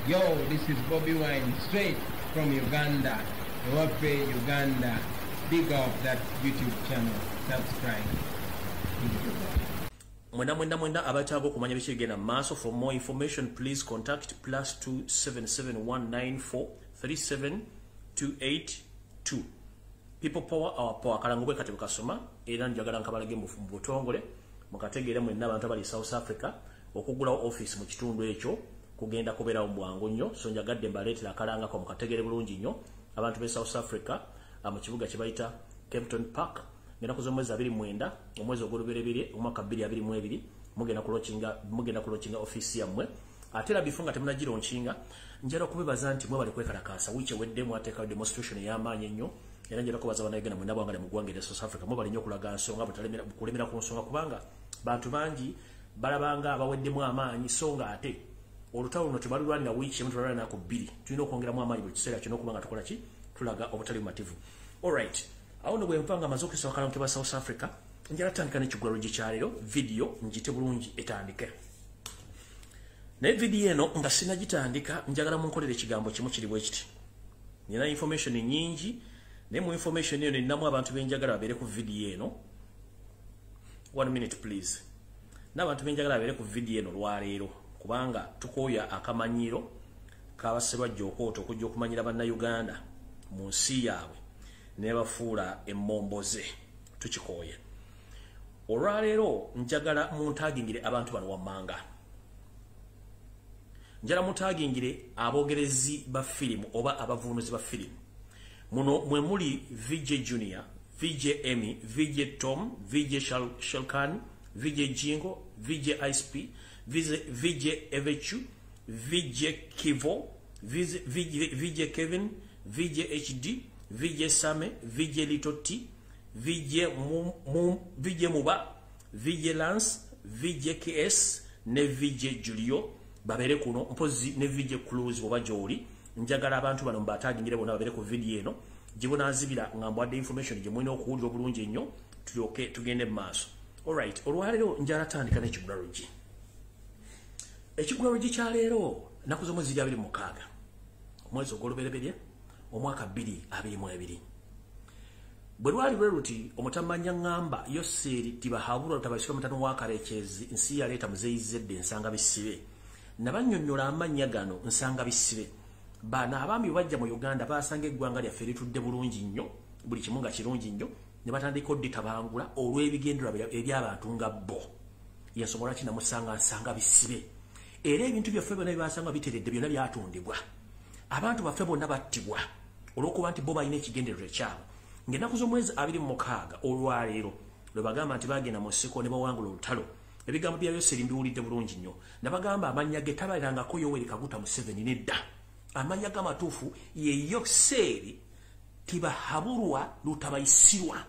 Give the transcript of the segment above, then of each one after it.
Yo, this is Bobby Wine, straight from Uganda. Ewape, Uganda. Big up that YouTube channel. Subscribe. Mwenda abataaga okumanya bikigenda maaso. For more information, please contact +27719437282. People power our power kalangubwe kati bukasoma era njagala nkabalage mu butongole mukategeere mwenna abantu abali South Africa okugula office mu kitundu ekyo kugenda kubeera omwangu nnyo, so njagadde mbaleetera akalanga ko mukategeere bulungi nnyo abantu be South Africa mu kibuga kye bayita Kempton Park. Ngenda kuzomwezi 29 omwezi oguluberebere omwaka 2022 mugenda kulochinga office yammwe. Atera bifunga temunagira onchinga njera kubebaza nti mwe bali kwekalakasa wiche wedde mwateka demonstration y'amaanyi nnyo era njera kubaza banayegana mwe nabwangale mu ggwanga lya South Africa mwe bali nnyo kulaga nsonga butalemera kulemera ku nsonga kubanga bantu bangi balabanga abaweddemu amaanyi songa ate olutalo luno tebalulwanira wichi mtu balwana nako 2 tulina okwongeramu amaanyi buli kiseera kino okubanga tukola ki tulaga obutali bumativu. Alright, awo bwe mpanga mazokisa wakalanke ba South Africa njera tandika n'ekigwaro gikyalero video njite bulungi etandike. Ne video eno nga sinagitandika njagala munkolere ekigambo kimu kiri bwe kiti. Nina information nyingi ne mu information eno ninamu abantu benjagala babere ku video eno. 1 minute please. N'abantu benjagala babere ku video eno lwaleero kubanga tukoya akamanyiro kabasebajja okooto okujja okumanyira bannayuganda mu nsi yaabwe ne bafuula emmomboze tukikoye. Olwaleero njagala muntagingire abantu bano wammanga. Njala mutagingire abogerezi ba filimu oba abavunuzi ba filimu. Muno mwe muli VJ Junior, VJ Emmy, VJ Tom, VJ Shelkan, VJ Jingo, VJ ISP, VJ Evechu, VJ Kivo, VJ Kevin, VJ HD, VJ Same, VJ Little T, VJ Muba, VJ Lance, VJ KS, ne VJ Julio. Babere kuno mpozi ne VJ Cruise oba joli njagala abantu bano mbatagingire bona babere ku video eno jibona azibira ngambwadde information je mwine okuwulira bulungi nnyo tulyoke tugende maaso. Alright, olwaleero njala tandika n'ekigularogi. Ekigularogi kya leero nakuzo mwezi 26 omwezi ogulubereberye omwaka 2022 bwe lwali lweruti omutamanya ngamba Yoseri tibahabulwa tabashika mutano wakarekezi nsi yaleeta muzeyizedde nsanga bisibe nabanyonnyola amannya gano nsanga bisibe bana abambi bajja mu Uganda basanga eggwanga lyaffe litudde bulungi nnyo buli kimu nga kirungi nnyo ne batandika odditabangula olw'ebigendererwa eby'abantu nga bo yasobola ki namusanga nsanga bisibe era ebintu byaffe byonna byabasanga biteredde byonna byatundibwa abantu baffe bonna battibwa olw'okuba nti bo balina ekigendererwa ekyabo ng'ennaku z'omwezi 26 olwaleero lwe bagamba nti bagenda mu nsiko ne bawangula olutalo. Ebigambo bya Yoseri mbiwulidde bulungi nnyo. Nabagamba amannya ge tabalirangako Yoweri Kaguta Museveni nedda. Amannya g'amatuufu ye Yoseri Tibahabulwa Lutabayisirwa.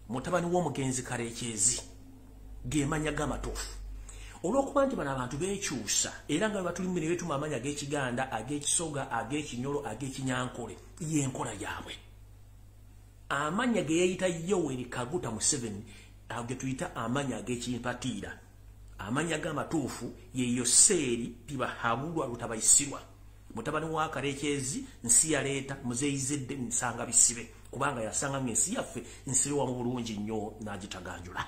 Mutabani w'omugenzi Karekyezi. Ge mannya g'amatuufu. Olw'okuba nti bano abantu beekyusa era nga batulimire ne betuma amannya ag'Ekiganda, ag'Ekisoga, ag'Ekinyolo, ag'Ekinyankole y'enkola yaabwe. Amannya ge yayita Yoweri Kaguta Museveni age tuyita amanya ag'ekimpatiira amanya g'amatuufu ye Yoseri Tibahabulwa Lutabayisirwa mutabani wa Karekyezi nsi yaleeta muzeyizedde nsanga bisibe kubanga yasanga ng'ensi yaffe nsibe wa mu bulungi nnyo n'agitaganjula.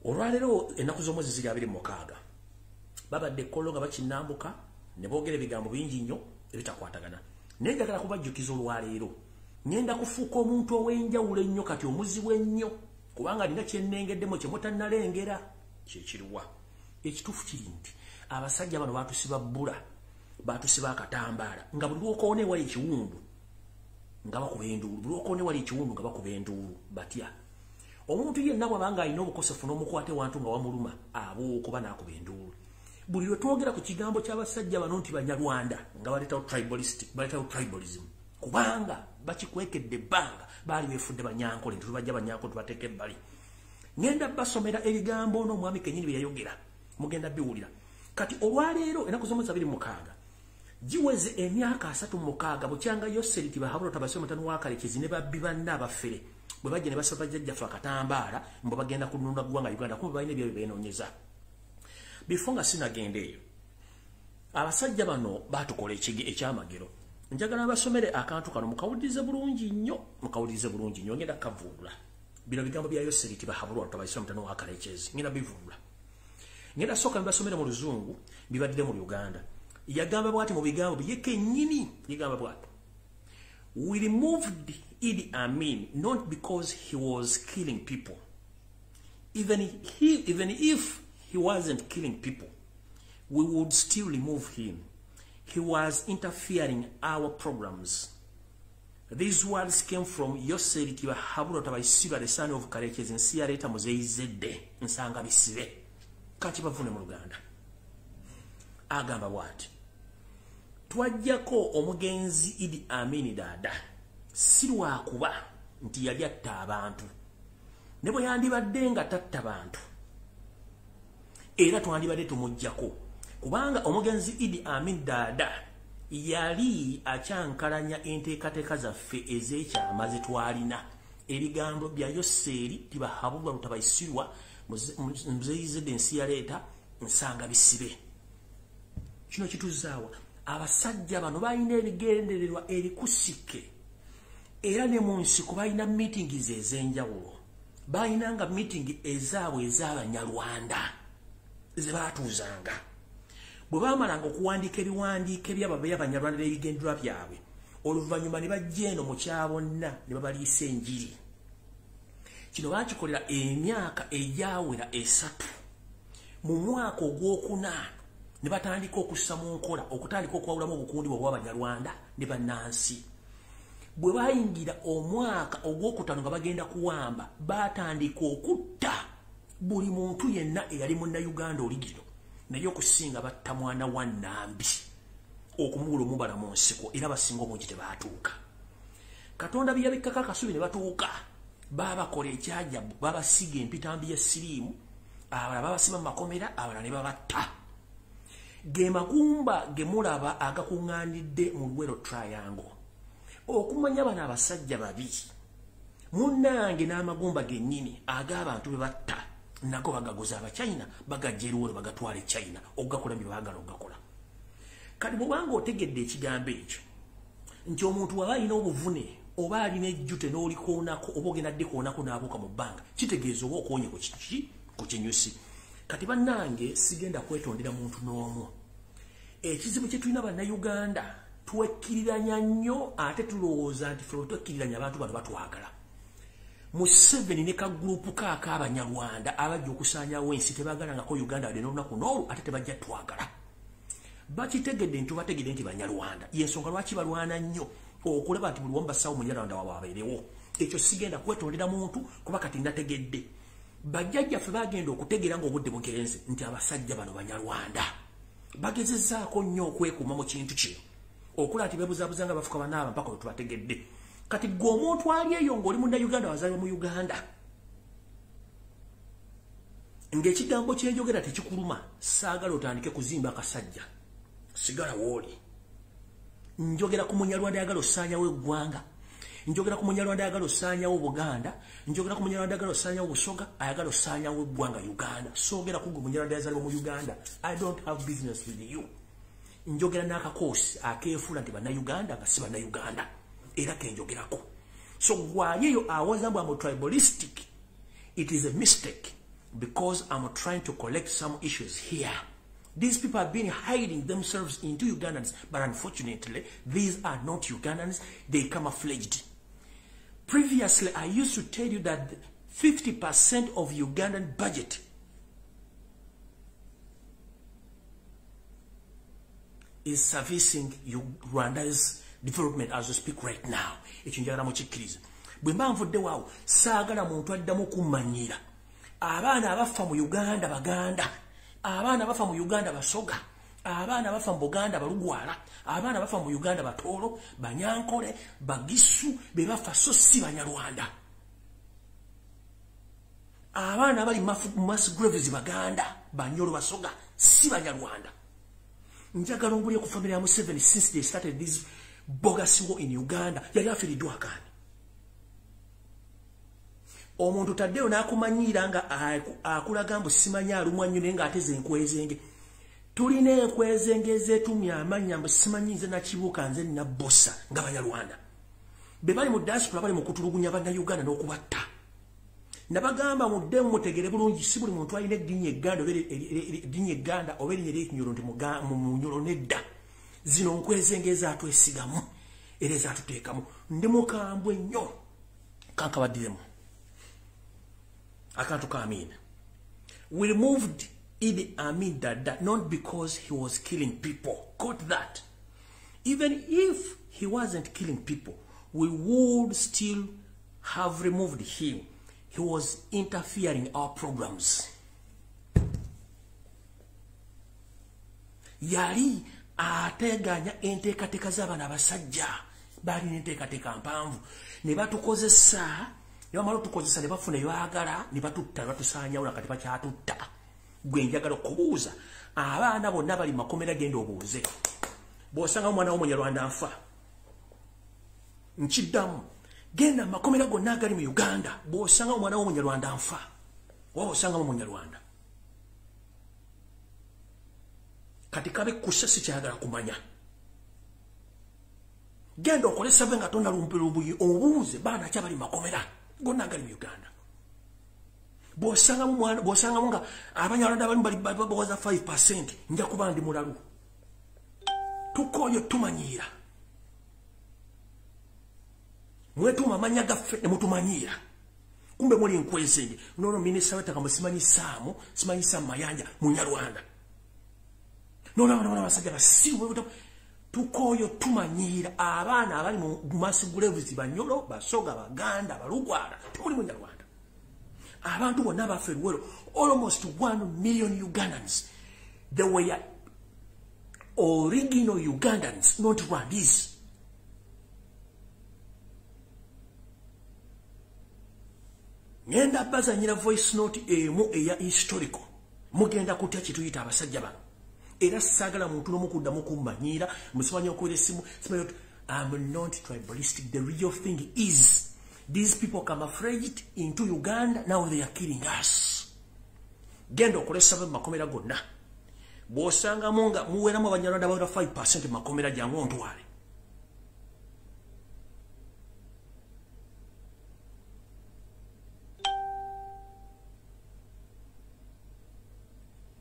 Olwaleero ennaku z'omwezi 26 babadde ekkollo nga bakinambuka ne boogera ebigambo bingi nnyo ebitakwatagana naye njagala kubajjukiza olwaleero ngenda kufuuka omuntu ow'enjawulo ennyo kati omuzibu ennyo kubanga alina kyennengeddemu kye mutannalengera kyekiriwa. Ekituufu kiri nti abasajja bano batusiba bbula batusiba akatambaala nga buli lwokoone wali ekiwundu nga bakuba enduulu buli lwokoone wali ekiwundu nga bakuba enduulu batya. Omuntu yenna bw'abanga alina obukosefu n'omukwate wantu nga wamuluma ab'okuba n'akuba enduulu. Buli lwe twogera ku kigambo ky'abasajja bano nti Banyarwanda nga baleetawo tribalism kubanga bakikwekedde ebbanga baali beefudde Banyankole nti tubajja Banyankole tubateeka ebbali. Ngenda basomera ebigambo n'omwami kennyini bye yayogera mugenda biwulira. Kati olwaleero ennaku z'omwezi 26 giweze emyaka 36 bukyanga Yoseri Tibahabulwa Lutabayisirwa mutano wa Karekyezi ne babbi banne abafere bwe bajja ne basaba bajjajjaffe akatambaala mbo bagenda kununula ggwanga Uganda kumbe balina ebyo beenoonyeza. Before nga sinagenda eyo abasajja bano batukola ekyamagero njagala basomere akantu kano mukawulirize bulungi nnyo ngenda kavuulula bino bigambo bya Yoseri tibahabulwa tabayisa mutano wa Kalekezi ngenda bivuulula ngenda soka mbasomere mu luzungu bibadde mu Uganda yagamba bwati mu bigambo byeke nnyini yagamba bwati we removed Idi Amin not because he was killing people even if he wasn't killing people we would still remove him. He was interfering our programs. These words came from Yoseri Tibahabulwa Tabayisirwa, the son of Kalekezi Nsiyaleta Muzeeyizedde Nsanga Bisibe. Kati bavune mu Luganda. Agamba bwati. Twajjako omugenzi Idi Amin Dada. Si lwakuba nti yali atta abantu. Ne bwe yandibadde nga tatta bantu. Era twandibadde tumuggyako. Kubanga omugenzi Idi Amin Dada yali akyankalanya enteekateeka zaffe ez'ekyama ze twalina ebigambo bya Yoseri Tibahabulwa Tabayisirwa Muzeeyizedde Nsiyaleta Nsanga Bisibe. Kino kituzaawa abasajja bano balina ebigendererwa erikusike era ne mu nsiko balina meetings ez'enjawulo balinanga meeting ezaabwe ez'Abanyarwanda ze baatuuzanga bwe baamalanga okuwandiika ebiwandiiko by'Abanyarwanda n'ebigendererwa byabwe oluvannyuma ne bajja eno mu kyabonna ne babaliisa enjiri. Kino baakikolera emyaka egyawera 3 mu mwaka ogwokuna ne batandika okussa mu nkola okutandika okwawulamu obukundi bw'Abanyarwanda ne bannansi. Bwe bayingira omwaka ogwokutaano nga bagenda kuwamba baatandika okutta buli muntu yenna eyali Munnayuganda oligiro naye okusinga batta mwana wa Nambi okumuwula omubala mu nsiko era basinga obungi tebaatuuka. Katonda bye yabikkako akasubi ne batuuka baabakola ekyajabu babasiga empitambi ya siriimu abalala babasiba mu makomera abalala ne babatta. Ge magumba ge mulaba agakuŋŋaanidde mu Luwero Triangle okumanya bano abasajja babi munnange n'amagumba gennyini ag'abantu be batta nago bagaguza Abachina bagajja Luwero bagatwala China okugakola bye baagala okugakola. Kati bw'obanga otegedde ekigambo ekyo nti omuntu waba alina obuvune oba alina ejjute n'olikoonako oba ogenda ddikoonako n'abuuka mu bbanga kitegeeza oba okoonye ku kinyusi. Kati bannange sigenda kwetondera muntu n'omu. Ekizibu kye tulina Bannayuganda twekkiriranya nnyo ate tulowooza nti ffe twekkiriranya abantu bano batwagala. Museveni ne ka group kaaka Abanyarwanda abajja okusaanyawo ensi tebagalangako Uganda wadde n'olunaku n'olwo ate tebajja twagala. Bakitegedde nti bategedde nti Banyarwanda y'ensonga lwaki balwana nnyo okulaba nti buli wamu bassawo Munyarwanda waabwe abeerewo. Ekyo sigenda kwetondera muntu kuba kati nategedde. Bajjajjaffe bagenda okutegeera ng'obudde bugenze nti abasajja bano Banyarwanda bagezezzaako nnyo okwekuuma mu kintu kino okulaba nti beebuzaabuza nga bafuka banaaba mpaka lwe tubategedde. Kati gwe omuntu ali eyo ng'oli Munnayuganda wazaalibwa mu Uganda ng'ekigambo kyenjogera tekikuluma saagala otandike kuzimba akasajja sigala wooli. Njogera ku Munyarwanda ayagala ossaanyawo eggwanga, njogera ku Munyarwanda ayagala ossaanyawo Buganda, njogera ku Munyarwanda ayagala ossaanyawo Busoga, ayagala ossaanyawo eggwanga Uganda. Soogera ku gwe Munyarwanda yazaalibwa mu Uganda. I don't have business with you. Njogera n'akakoosi akeefuula nti Bannayuganda nga si Bannayuganda era kenjogerako. So gwayeyo awazambwa mu tribalistic, it is a mistake because I'm trying to collect some issues here. These people have been hiding themselves into Ugandans, but unfortunately, these are not Ugandans, they camouflaged. Previously, I used to tell you that 50% of Ugandan budget is servicing Rwanda's development as we speak right now. Ekyo mu kikkiriza. Bwe mba nvudde waawo saagala muntu addamu kummanyira. Abaana abafa mu Uganda Baganda, abaana abafa mu Uganda Basoga, abaana abafa mu Buganda Balugwala, abaana abafa mu Uganda Batoolo, Banyankole, Bagisu, be bafa so si Banyarwanda. Abaana abali mass graves Baganda, Banyoro Basoga, si Banyarwanda. Njagala ombulye ku family ya Museveni since they started this bogus war in Uganda yali afiiriddwa akaani. Omuntu taddeyo n'akumanyira nga akulaga mbu simanya alumwa nnyo naye ng'ateze enkwezenge. Tuline enkwezengeze etumya amanya mbu simanyi nze nakibuuka nze nina bossa nga Banyarwanda. Be bali mu diaspora bali mu kutulugunya Bannayuganda n'okubatta. Nabagamba muddemu mutegere bulungi si buli muntu alina eddinya Egganda oba erinnya ery'Ekinyoro nti Munyoro nedda. Zino nkwezengeza atwesigamu era ezatuteekamu. Ndi mukambwe nnyo kankabaddiremu. Akantu ka Amin. We removed Idi Amin Dada not because he was killing people. Got that. Even if he wasn't killing people, we would still have removed him. He was interfering in our programs. Yali ateganya enteekateeka z'abaana abasajja bali n'enteekateeka mpanvu ne batukozesa ne bamala otukozesa ne bafuna ebyagala ne batutta ne batusaanyawula kati bakyatutta. Gwe njagala okubuuza abaana bonna bali makomera genda obuuze bw'osanga omwana w'Omunyarwanda nfa nkiddamu genda makomera gonna agali mu Uganda bw'osanga omwana w'Omunyarwanda nfa waba osanga Omunyarwanda kati kabe kussa sikyagala kumanya genda okole save nga tonnalumpira obuyi obuuze baana ki abali makomera gonna agali mu Uganda. Bw'osanga nga Abanyarwanda abamu babawoza 5% nja kuba ndi mulalu. Tukooyo tumanyiira. Mwetuuma amanya gaffe ne mutumanyiira. Kumbe muli enkwezenge. Nono minisita w'ettaka musimanyi Saamu, simanyi Saamu Mayanja, Munyarwanda. Nono abana basajja basiru. Tukooyo tumanyiira abaana abali mu Massigulevuzi Banyoro, Basoga, Baganda, Balugwala, temuli Munyarwanda. Abantu bonna baffe Luwero, almost 1 million Ugandans. They were original Ugandans, not Rwandese. Ngenda bazanyira voice note emu eya historical. Mugenda kutya kituyita abasajja bano. Era sagala muntu n'omukuddamu kummanyira, musimanyi okuwera essimu, simanyi I'm not tribalistic. The real thing is these people camouflaged into Uganda, now they are killing us. Gendo okolesa makomera gonna. Bw'osanga munga muweramu Abanyarwanda about 5% makomera jangu ontwale.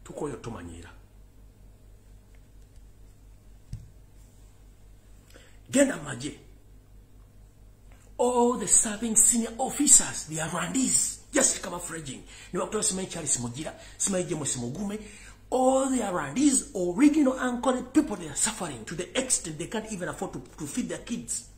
Tukoyo tumanyira. Genda maje. All the serving senior officers, they are Rwandese, just camouflaging. Charles Mugira, Mugume, all the Rwandese, original anchored people, they are suffering to the extent they can't even afford to feed their kids.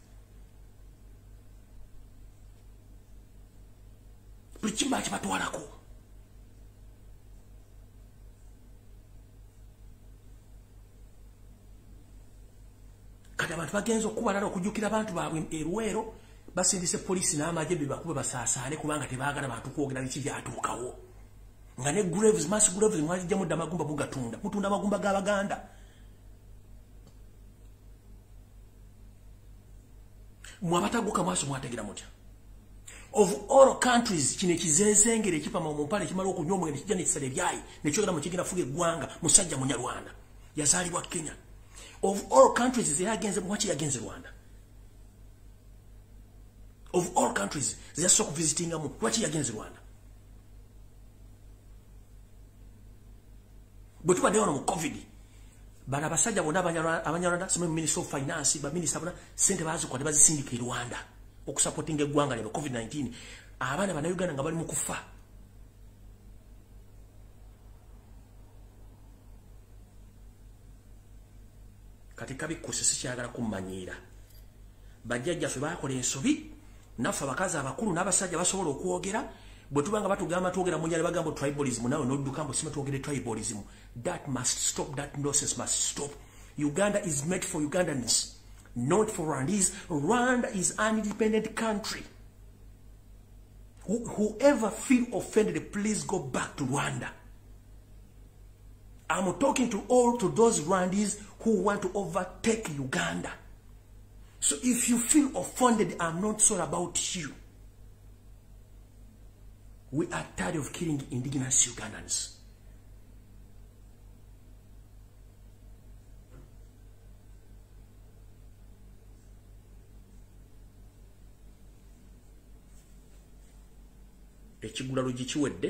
Kati abantu bagenzo okubalala okujjukira abantu baabwe Luwero basindise poliisi n'amagye bakube basaasaane kubanga tebaagala bantu kwogera biki byatuukawo. Nga ne Graves, Mass Graves mwajja mudda amagumba mugatunda. Mutunda amagumba g'Abaganda. Mwabataguka mwaso mwategera mutya. Of all countries kino ekizeezengere ekipama mu mpale kimala okunywa omwenge kijja n'ekisala ebyayi ne kyogera mu kigenda fuga eggwanga musajja Munyarwanda. Yazaalibwa Kenya. Of all countries they against Mwachi against Rwanda. Of all countries they are so visiting Mwachi against Rwanda. But what they on COVID. Bana basajja bonna Abanyarwanda some Minister of Finance ba Minister bana sente bazo kwa bazisindika Rwanda okusupporting eggwanga lya COVID-19. Abana bana Uganda nga bali mu kufa. Katika bikusi sikyagala kumanyira. Bajjajja ffe bakola ensobi naffe abakazi abakulu n'abasajja basobola okwogera bwe tubanga batugamba twogera munyale bagamba tribalism nawe nodduka mbu sima twogere tribalism. That must stop. That nonsense must stop. Uganda is made for Ugandans, not for Rwandese. Rwanda is an independent country. Whoever feel offended, please go back to Rwanda. I'm talking to those Rwandese who want to overtake Uganda. So if you feel offended, I'm not sorry about you. We are tired of killing indigenous Ugandans. ekigula lugi kiwedde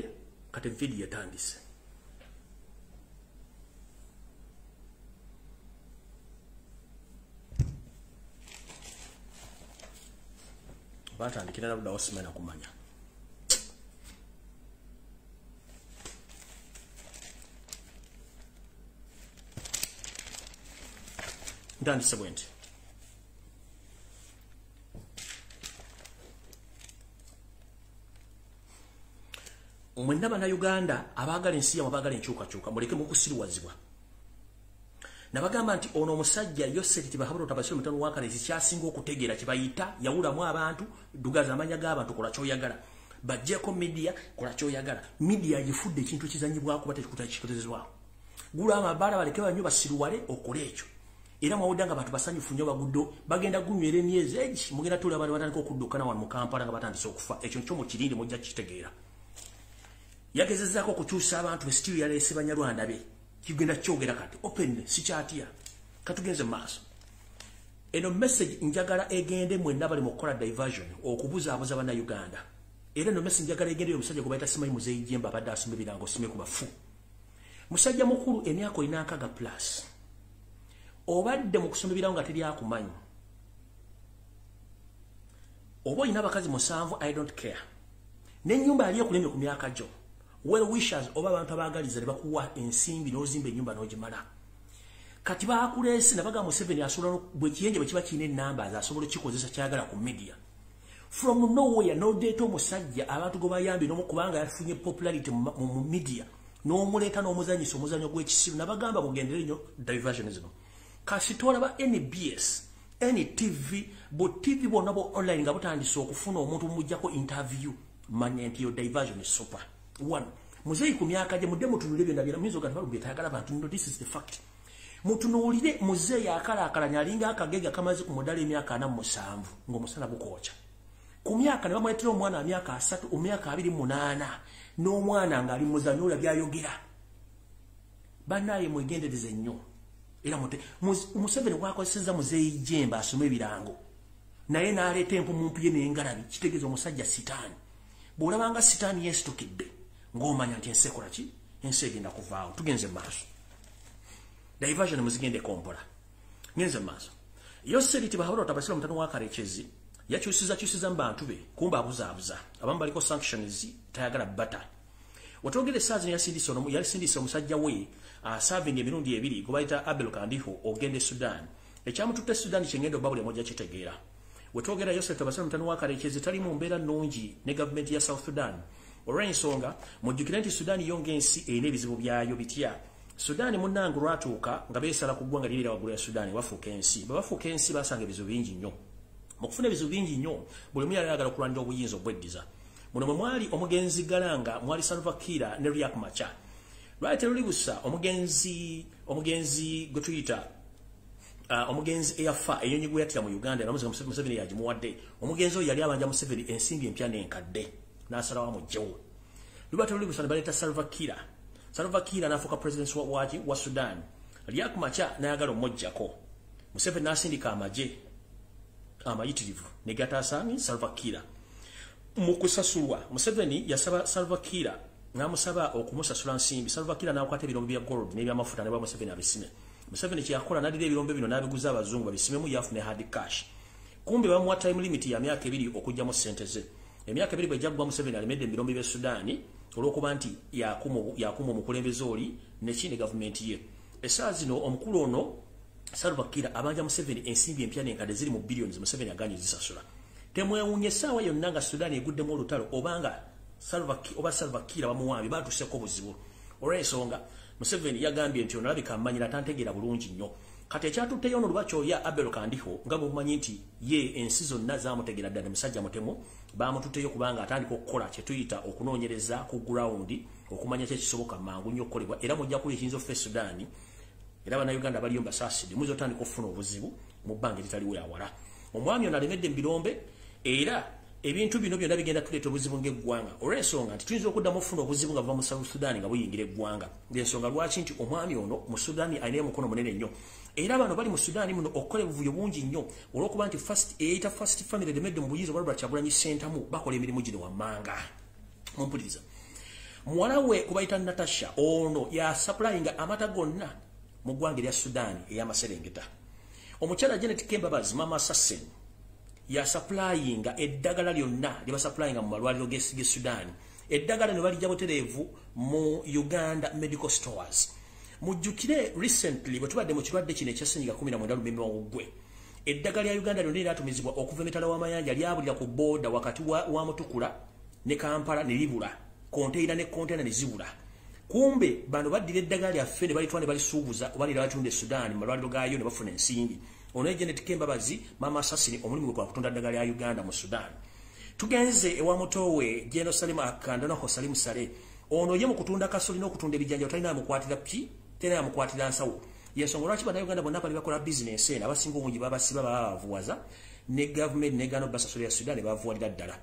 kati video etandise batandikira labda osimena kumanya ntandise bwenti mwenna bannayuganda abaagala ensi yammwe abaagala enkyukakyuka muleke mukusiriwazibwa nabagamba nti ono omusajja Yoseri Tibahabula Otabasire Mutano wa Kalezi kyasinga okutegeera kibayita yawulamu abantu dugaza amanya g'abantu kola kyoyagala bajjeko media kola kyoyagala media yifudde ekintu kizanyibwako batekikutakikoterezebwako gula amabaala baleke banyo basiruwale okola ekyo era mwawuddanga abantu basanyufu nnyo baguddo bagenda gunywera emyezi egi mugenda tuli abantu batandika okuddukana wano mu Kampala nga batandise okufa ekyo nkyo mukirinde mujja kitegeera yagezezzaako okukyusa abantu besitiyo yaleese Banyarwanda be kigenda kyogera kati open sikyatya katugenze maaso eno message njagala egende mwenna bali mu kukola diversion okubuzaabuza Bannayuganda era eno message njagala egende omusajja gwe bayita Simanyi Muzeeyi Jemba abadde asumba ebirango sime ku bafu musajja mukulu emyaka 9 plus obadde mu kusoma ebirango nga teri akumanyi oba olina abakazi 7 I don't care n'ennyumba yali ekulemye ku myaka gyo well wishers oba abantu abaagaliza ne bakuwa ensimbi n'ozimba ennyumba n'ogimala kati baakuleese nabaga Museveni asobola bwe kiyenje bwe kiba kirina ennamba asobola kikozesa kyagala ku media from nowhere n'odeeta omusajja abantu gwe bayambi n'omukubanga yafunye popularity mu media n'omuleeta n'omuzanyisa omuzanyo gw'ekisiru nabagamba mugendere nnyo diversion zino kasitola ba NBS NTV bo TV bonna bo online nga butandise okufuna omuntu mujjako interview manya nti yo diversion is super one Muzeeyi ku myaka gye mudde mutunulire byonna byonna muyinza ogamba balubye tayagala abantu no this is the fact mutunuulire Muzeeyi akalaakalanya alinga akagega kamaze ku mudala emyaka 47 ng'omusana gukooca ku myaka ne bamuleetera omwana myaka 3 omyaka 28 n'omwana ng'ali muzanyo olabye ayogera bannaye mwegendereze nnyo era Museveni bwakozesezza Muzeeyi Jemba asome ebirango naye n'aleeta empumumpu ye n'engalabi kitegeeza omusajja sitaani bw'olabanga sitaani yeesitukidde ng'omanya nti ensi ekola ki ensi egenda kuvaawo tugenze maaso diversion muzigende kompola ngenze maaso Yoseri Tibahabula Otabasire Mutano wa Kalezi yakyusiza mu bantu be kumba abuzaabuza abamu baliko sanctions tayagala bata watogere essaazi yasindise omusajja we serving emirundi ebiri gwe bayita Abel Kandiho ogende Sudan ekyamututte Sudan kyengendo babule mojja kitegeera wetogera Yoseri Tibahabula Mutano wa Kalezi tali mu mbeera nnungi ne gavumenti ya South Sudan olw'ensonga mujjukire nti Sudan yonga ensi erina ebizibu byayo bitya Sudan munnange lwatuuka nga beesala ku ggwanga lirira waggulu ya Sudan wafuuka ensi babafuuka ensi basanga ebizibu bingi nnyo mu kufuna ebizibu bingi nnyo buli omu yali ayagala okulwanira obuyinza obweddiza muno mwe mwali omugenzi Galanga mwali Salva Kiir ne Riek Machar lwali teruli busa omugenzi gwe tuyita omugenzi eyafa enyonyi gwe yattira mu Uganda namuziga Museveni yagimuwadde omugenzi oyo yali abanja Museveni ensimbi empya n'enkadde n'asalawo amugyewo lwali teruli busa ne baleeta Salva Kiir n'afuuka president wa Sudan Riek Machar n'ayagala omuggyako Museveni n'asindika amagye amayitirivu ne gatasaani Salva Kiir mu kusasulwa Museveni yasaba Salva Kiir n'amusaba okumusasula nsimbi Salva Kiir n'akwata ebirombe bya gold n'ebyamafuta ne bwa Museveni abisime Museveni kyakola n'adira ebirombe bino n'abiguza abazungu babisimemu yafune hard cash kumbe bamuwa time limit ya myaka 2 okujjamu ssente ze emyaka 2 bwejjaggwa Museveni alemedde ebirombe bya Sudaani olw'okuba nti yakuuma omukulembeze oli nekindi gavumenti ye essaawa zino omukulu ono Salva Kiir abanja Museveni ensimbi empya n'enkadde ziri mu billions Museveni aganye zisasula temwewuunye essaawa yonna nga Sudaani eguddemu olutalo obanga Salva Kiir bamuwambye batuuseko obuzibu olw'ensonga Museveni yagambye nti ono alabika amanyira tantegeera bulungi nnyo kati ekyatutteyo ono lubakyoya Abel Kandiho nga bwemumanyi nti ye ensi zonna zaamutegeera ddala musajja mutemu baamututteyo kubanga atandika okukola kye tuyita okunoonyereza ku ground okumanya kyekisoboka mangu nnyo okukolebwa era mujja kuli ekiyinza okufa Sudaani era Bannayuganda baliyo mbasaaside muyinza otandika okufuna obuzibu mu bbanga eritaliwo yawala omwami ono alemedde mu birombe era ebintu bino byonna bigenda tuleeta obuzibu ng'eggwanga olw'ensonga nti tuyinza okuddamu okufuna obuzibu nga buva mu South Sudan nga buyingira eggwanga ng'ensonga lwaki nti omwami ono mu Sudaani alinayo mukono munene nnyo era bano bali mu Sudaani muno okukola ebuvuyo bungi nnyo olw'okuba nti eyita first family lemedde mu buyinza obwa Robert Kyagulanyi Ssentamu bakola emirimu gino wammanga mumpuliriza muwala we kubayita Natasha ono ya supplyinga amata gonna mu ggwanga lya Sudan ey'amaserengeta omukyala Janet Kembabazi mama assassin ya supplyinga eddagala lyonna lye basupplyinga mu malwaliro g'e Sudan eddagala ne balijja butereevu mu Uganda medical stores mujjukire recently bwe tubadde mu kirwadde kino ekyasenyiga 19 lumeme wawuggwe eddagala lya Uganda lyonna lyatumizibwa okuva emitala w'amayanja lyabulira ku booda wakati wa Mutukula ne Kampala ne libula konteina ne konteina ne zibula kumbe bano baddira eddagala lyaffe ne balitwala ne balisuubuza oba lira batunda e Sudan mu malwaliro gaayo ne bafuna ensimbi ono Janet Kembabazi mama assassin omulimu gwe kutunda eddagala lya Uganda mu Sudan tugenze ewa mutowe Jeno Salim Akandana ko Salim Sale ono ye mu kutunda kasoli n'okutunda ebijjanja talina amukwatira tena amukwatira nsawo yensonga lwaki bannayuganda bonna bali bakola bizinesi eno abasinga obungi babasiba babavuwaza ne gavumenti negano basasolo ya Sudan bavuwalira ddala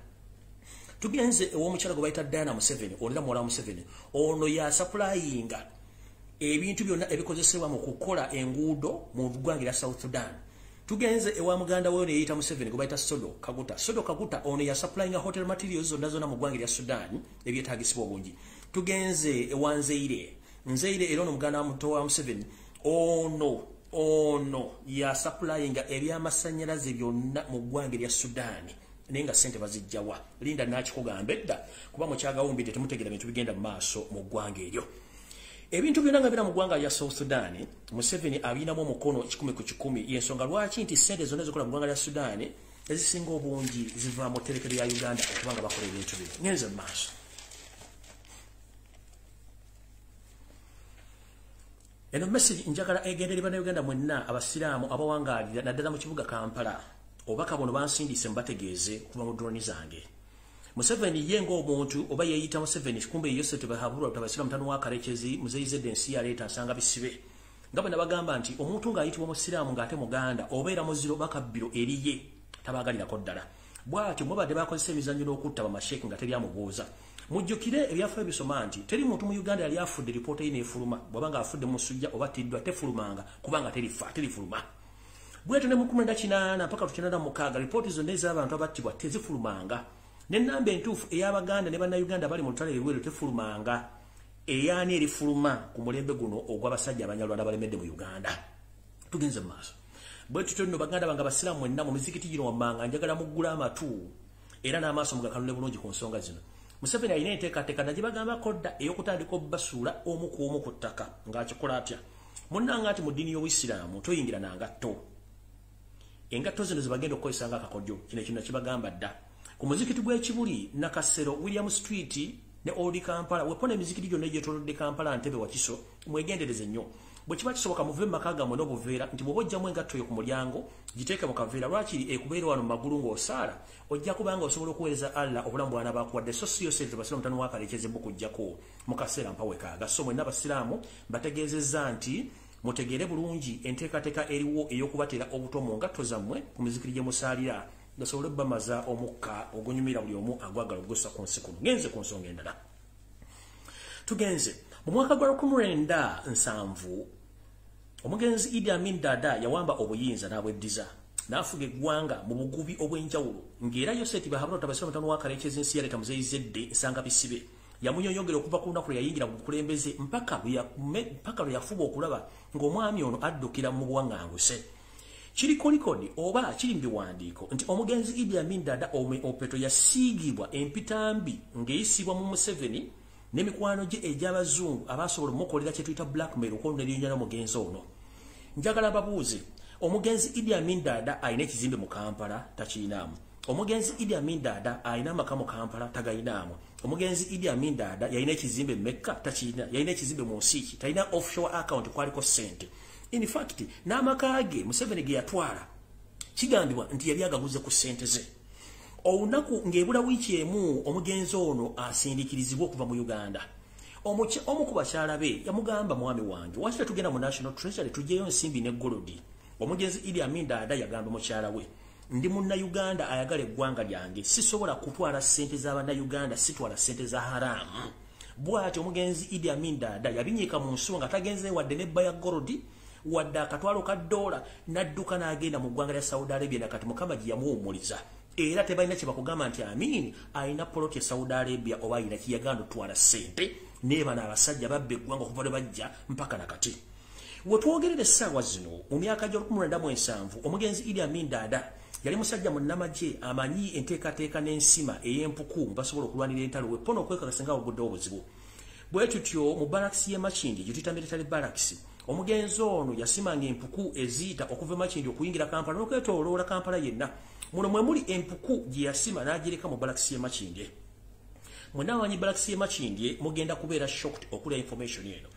tugenze ew'omukyala gwe bayita Diana Museveni olira muwala Museveni ono ya supplyinga ebintu byonna ebikozesebwa mu kukola enguudo mu ggwanga lya South Sudan tugenze ewa muganda we yeyita Museveni gwe bayita Sodo Kaguta ono ya supplyinga hotel materials zonna mu ggwanga lya Sudan ebyetaagisibwa obungi tugenze ewa Nzeire era ono muganda muto wa Museveni ono ya supplyinga ebyamasannyalaze byonna mu ggwanga lya Sudan nenga sente bazijjawa linda nakikugambe edda kuba mukyagawumbidde temutegera bintu bigenda mu maaso mu ggwanga eryo ebintu byonna nga bira mu ggwanga lya South Sudan Museveni abinamu omukono 10 yensonga lwaki nti sente zonna zikola mu ggwanga lya Sudan ezisinga obungi ziva mu terekero ya Uganda okubanga bakola ebintu bino ngenze mu maaso eno message njagala egendere bana Uganda mwenna abasiraamu abawangalira naddala mu kibuga Kampala obaka bono bansindise mbategeeze kuba mu drone zange Museveni yengo omuntu oba yeyita Museveni kumbe yose tebahabulwa tabasiraamu tanu wakarekezi muzeyize ensi ya leta nsanga bisibe ngabo nabagamba nti omuntu ng'ayitibwa musiraamu ng'ate muganda obeera muziro baka biro eriye tabagalira koddala bwatyo mubadde bakozesa emizannyo n'okutta bamasheke nga teri amubuuza mujjukire ebyafaayo bisoma nti teri muntu mu Uganda yali afudde lipoota ine efuluma bwabanga afudde musujja oba tiddwa tefulumanga kubanga terifuluma bwetu ne mu 18 mpaka 19 lipooti zonna ez'abantu abattibwa tezifulumanga n'ennamba entuufu ey'Abaganda ne bannayuganda bali mu lutalo erweru tefulumanga eyaani erifuluma ku mulembe guno ogw'abasajja abanyalwanda balemedde mu Uganda tugenze mu maaso bwetu tonno baganda banga basiraamu mwenna mu mizikiti gino wammanga njagala muggula amatu era n'amaaso mugakanule bulungi ku nsonga zino Museveni alina enteekateeka na gye bagamba kodda ey'okutandika obbasuula omu ku omu ku ttaka ng'akikola atya munnanga ati mu ddiini y'Obuyisiraamu toyingira na ngatto engatto zino ze bagenda okukozesa ng'akakodyo kino kibagamba dda ku muzikiti gw'ekibuli Nakasero William Street ne Old Kampala wepona emizikiti gyonna egyetoolodde Kampala Ntebe Wakiso mwegendereze nnyo bwe kiba kisoboka muve mu maka gammwe n'obuveera nti bw'oba ojjamu engatto yo ku mulyango giteeke mu kaveera lwakiri ekubeera wano mu magulu ng'osaala ojja kubanga osobola okuweereza Allah obulamu bwana bakuwadde so si yose tebasiraamu tanu wakalekeze bukujjako mu kaseera mpawekaaga so mwenna abasiraamu bategeezezza nti mutegeere bulungi enteekateeka eriwo ey'okubateera obuto mu ngatto zammwe ku mizikiri gye musaalira gasobole bamaza omukka ogunyumira buli omu agwagala okugussa ku nsi kuno ngenze ku nsonga endala tugenze mu mwaka gwa 1970 omugenzi Idi Amin Dada yawamba obuyinza n'abweddiza n'afuga eggwanga mu bugubi obw'enjawulo ng'era Yoseti Bahabula tabasiraamu tanu wakarekezi ensi ya leta muzeyizedde nsanga bisibe yamunyonyogera okuva ku lunaku lwe yayingira mu bukulembeze mpaka lwe yafuba okulaba ng'omwami ono addukira mu buwaŋŋanguse kiriko likodi oba kiri mu biwandiiko nti omugenzi Idi Amin Dada Opeto yasiigibwa empitambi ng'eyisibwa mu Museveni n'emikwano gye egy'abazungu abasobola omukolera kye tuyita blackmail okwoluna erinnya n'omugenzi ono njagala babuuze omugenzi Idi Amin Dada alina ekizimbe mu Kampala takiinaamu omugenzi Idi Amin Dada alina amaka mu Kampala tagayinaamu omugenzi Idi Amin Dada yalina ekizimbe Mecca takiina yalina ekizimbe mu Nsiki talina offshore account kwaliko ssente in fact n'amaka ge Museveni ge yatwala kigambibwa nti yali agaguze ku ssente ze olunaku ng'ebula wiiki emu omugenzi ono asindikirizibwa okuva mu Uganda omu ku bakyala be yamugamba mwami wange waki tetugenda mu National Treasury tujjeyo nsimbi ne golodi omugenzi Idi Amin Dada yagamba mukyala we ndi munnayuganda ayagala eggwanga lyange sisobola kutwala ssente z'abannayuganda sitwala ssente za haramu bw'ati omugenzi Idi Amin Dada yabinyiika mu nsonga tagenze wadde nebba ya golodi wadde akatwalo ka dola n'adduka n'agenda mu ggwanga lya Saudi Arabia nakati Mukama gye yamuwummuliza era tebalina kye bakugamba nti Amin alina poloti ya Saudi Arabia oba alina kiyaganda twala ssente nebana abasajja babbe eggwanga okuva lwe bajja mpaka nakati. Wetwogerera essaawa zino mu myaka gya 1997 omugenzi Idi Amin Dada yali musajja munnamagye amanyi enteekateeka n'ensima ey'empuku basobola okulwanira entalo wepono okwekakasa nga obudde obuzibu. Bwe tutyo mu Barracks y'e Makindi gyetuyita military barracks omugenzi ono yasimanga empuku eziyita okuva e Makindi okuyingira Kampala n'okwetooloola Kampala yenna. Muno mwe muli empuku gye yasima n'agireka mu Barracks y'e Makindi. Mwenna amanyi Barracks y'e Makindi mugenda kubeera shocked okulya information eno.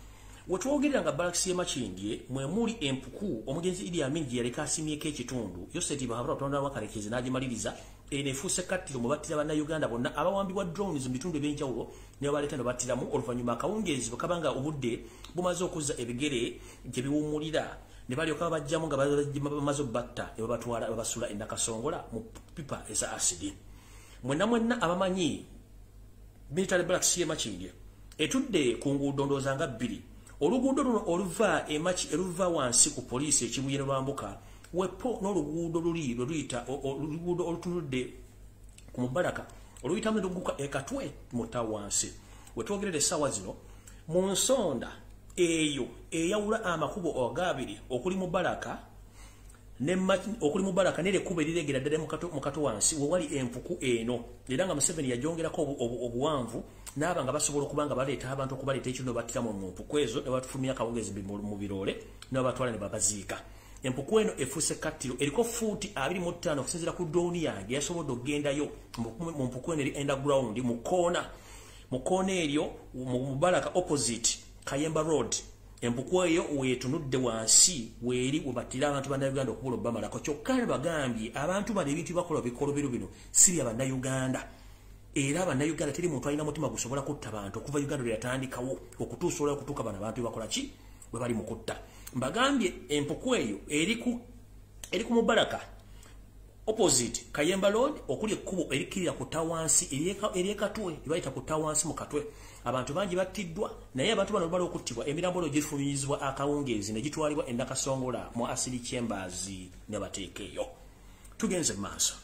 Wetwogerera nga Barracks y'e Makindi mwe muli empuku omugenzi Idi Amin gye yaleka asimyeko ekitundu Yoseti Bahabura Katonda wakalekeze n'agimaliriza eneefuuse kattiro mu battira bannayuganda bonna abawambibwa drones mu bitundu eby'enjawulo ne baleeta ne battiramu oluvannyuma akawungeezi bwe kabanga obudde bumaze okuzza ebigere gye biwummulira ne balyoka bajjamu nga bamaze obbatta ne babatwala babasula e Nakasongola mu pipa eza asidi. Mwenna abamanyi military barracks y'e Makindi etudde ku nguudo ndowooza nga 2. Oluguudo luno oluva wansi ku poliisi ekibuyiro lwambuka wepo n'oluguudo luli luyita oluguudo olutunudde ku Mubaraka oluyita mu luguka ekatwe muta wansi. Wetwogerera essaawa zino mu nsonda eyo eyawula amakubo agabiri okuli Mubaraka n'erekuba eriregera ddala mu kato wansi we wali empuku eno era nga Museveni yajongerako obuwanvu n'aba nga basobola okuba nga baleeta abantu okubaleeta ekino battira mu mpuku ezo ne batufumira akawungezi mu biroole ne babatwala ne babaziika. Empuku eno efuuse kattiro eriko fuuti 25 okusinziira ku drone yange yasobodde okugendayo mu mpuku eno eri underground mu koona eryo mu Mubaraka opposite Kayemba Road. Empuku eyo weetunudde wansi weeri webattira abantu bannayuganda okubula obamalako kyokka ne bagambye abantu bano ebintu bakola bikolobero bino si bya bannayuganda era bannayuganda teri muntu alina mutima gusobola kutta bantu okuva Uganda lwe yatandikawo okutuusa olwo okutuuka bano abantu bakola ki bwe bali mu kutta. Mbagambye empuku eyo eri ku Mubaraka opposite Kayemba Road okuli ekkubo erikirira ku tawansi eri ekatwe ebayita ku tawansi mu katwe. Abantu bangi battiddwa naye abantu bano bali okuttibwa emirambo gifunyizibwa akawungeezi ne gitwalibwa e Nakasongola mu asili chambers ne bateeka eyo. Tugenze mu maaso.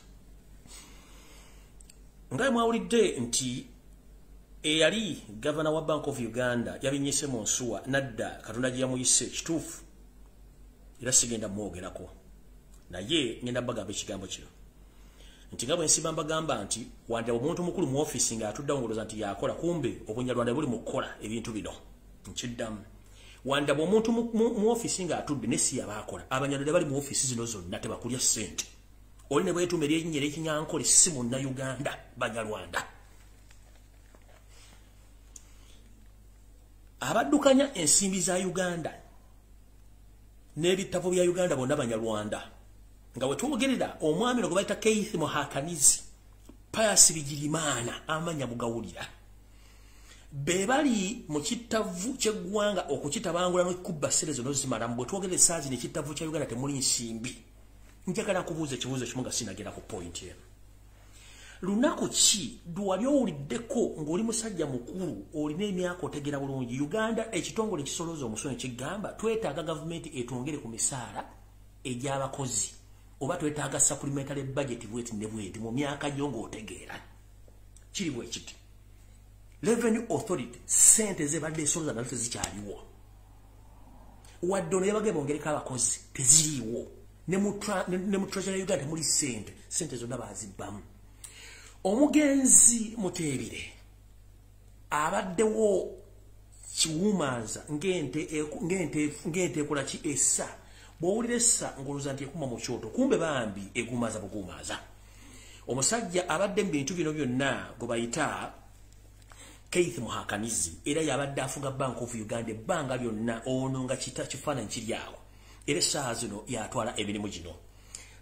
Nga mwawulidde nti eyali Governor wa Bank of Uganda yabinyise mu nsuwa nadda Katonda gye yamuyise kituufu era sigenda mwogerako naye ngenda bagamba ekigambo kino nti nga bwe nsiba mbagamba nti wandi omuntu mukulu mu office nga atudda ngoloza nti yakola kumbe obunyarwanda buli mu kukola ebintu bino nkiddamu wandi omuntu mu office nga atudde ne si yabakola abanyarwanda bali mu office zino zonna tebakulya ssente oli ne bwetuuma erinnya ery'ekinyankole si munnayuganda banyarwanda. Abaddukanya ensimbi za Uganda n'ebitabo bya Uganda bonna banyarwanda nga wetwogerera omwami no gwe bayita Keith Muhakanizi Pius Bigirimana amanya bugawulira be bali mu kittavu ky'eggwanga okukitabangula n'okubba ssere zino zimala bwe twogerera essaazi n'ekittavu kya Uganda temuli nsimbi. Njagala kubuuza ekibuuzo kimu nga sinagera ku point eno. Lunaku ki lwali owuliddeko ng'oli musajja mukulu olina emyaka otegera bulungi Uganda ekitongole kisolooza omusolo kigamba twetaaga gavumenti etwongere ku misaala egy'abakozi oba twetaaga supplementary budget bweti ne bweti mu myaka gyo ng'otegeera kiri bwe kiti Revenue Authority sente zebadde esolooza nazo tezikyaliwo wadde ono yabagamba ongereko abakozi teziriiwo ne mu Treasury Uganda temuli sente zonna bazibbamu. Omugenzi Muteebire abaddewo kiwumanza ng'ente ekola ki essa bw'owulira essa ng'olowooza nti ekuma mu kyoto kumbe bambi egumaza bugumaza. Omusajja abadde mu bintu bino byonna gwe bayita Keith Muhakanizi era yabadde afuga Bank of Uganda ebbanga lyonna ono nga kifaananyi kiri awo era essaawa zino yatwala emirimu gino.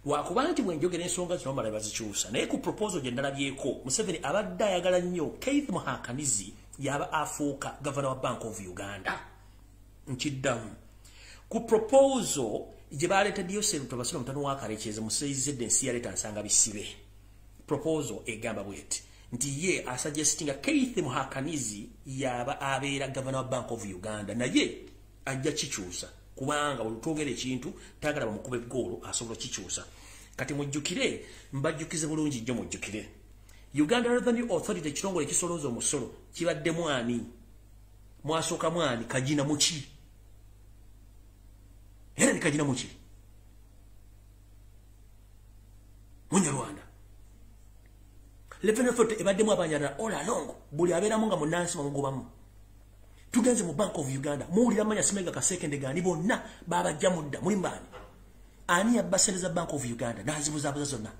Lwakuba nti bwe njogera ensonga zino bamala bazikyusa naye ku proposal gye ndalabyeko Museveni abadde ayagala nnyo Keith Muhakanizi yaba afuuka Governor wa Bank of Uganda. Nkiddamu ku proposal gye baleeteddeyo Sseruto Basiro mutano wa Karekyeze museyizedde ensi yaleeta nsanga bisibe. Proposal egamba bweti nti ye asuggestinga Keith Muhakanizi yaba abeera Governor wa Bank of Uganda naye ajja kikyusa kubanga olutwogera ekintu tagala bamukube ggoolo asobola kikyusa. kati mujjukire mbajjukize bulungi nnyo mujjukire Uganda Revenue Authority ekitongole ekisolooza omusolo kibadde mwani mwasooka mwani kajina muki era ni kajina muki Munyarwanda Revenue Authority ebaddemu abanyarwanda all along buli abeeramu nga munansi bamugobamu tugenze mu Bank of Uganda muwulira amanya Simega Kaseke gani bonna babajja mudda muli mbani ani yabba sente za Bank of Uganda nazibuzabuza zonna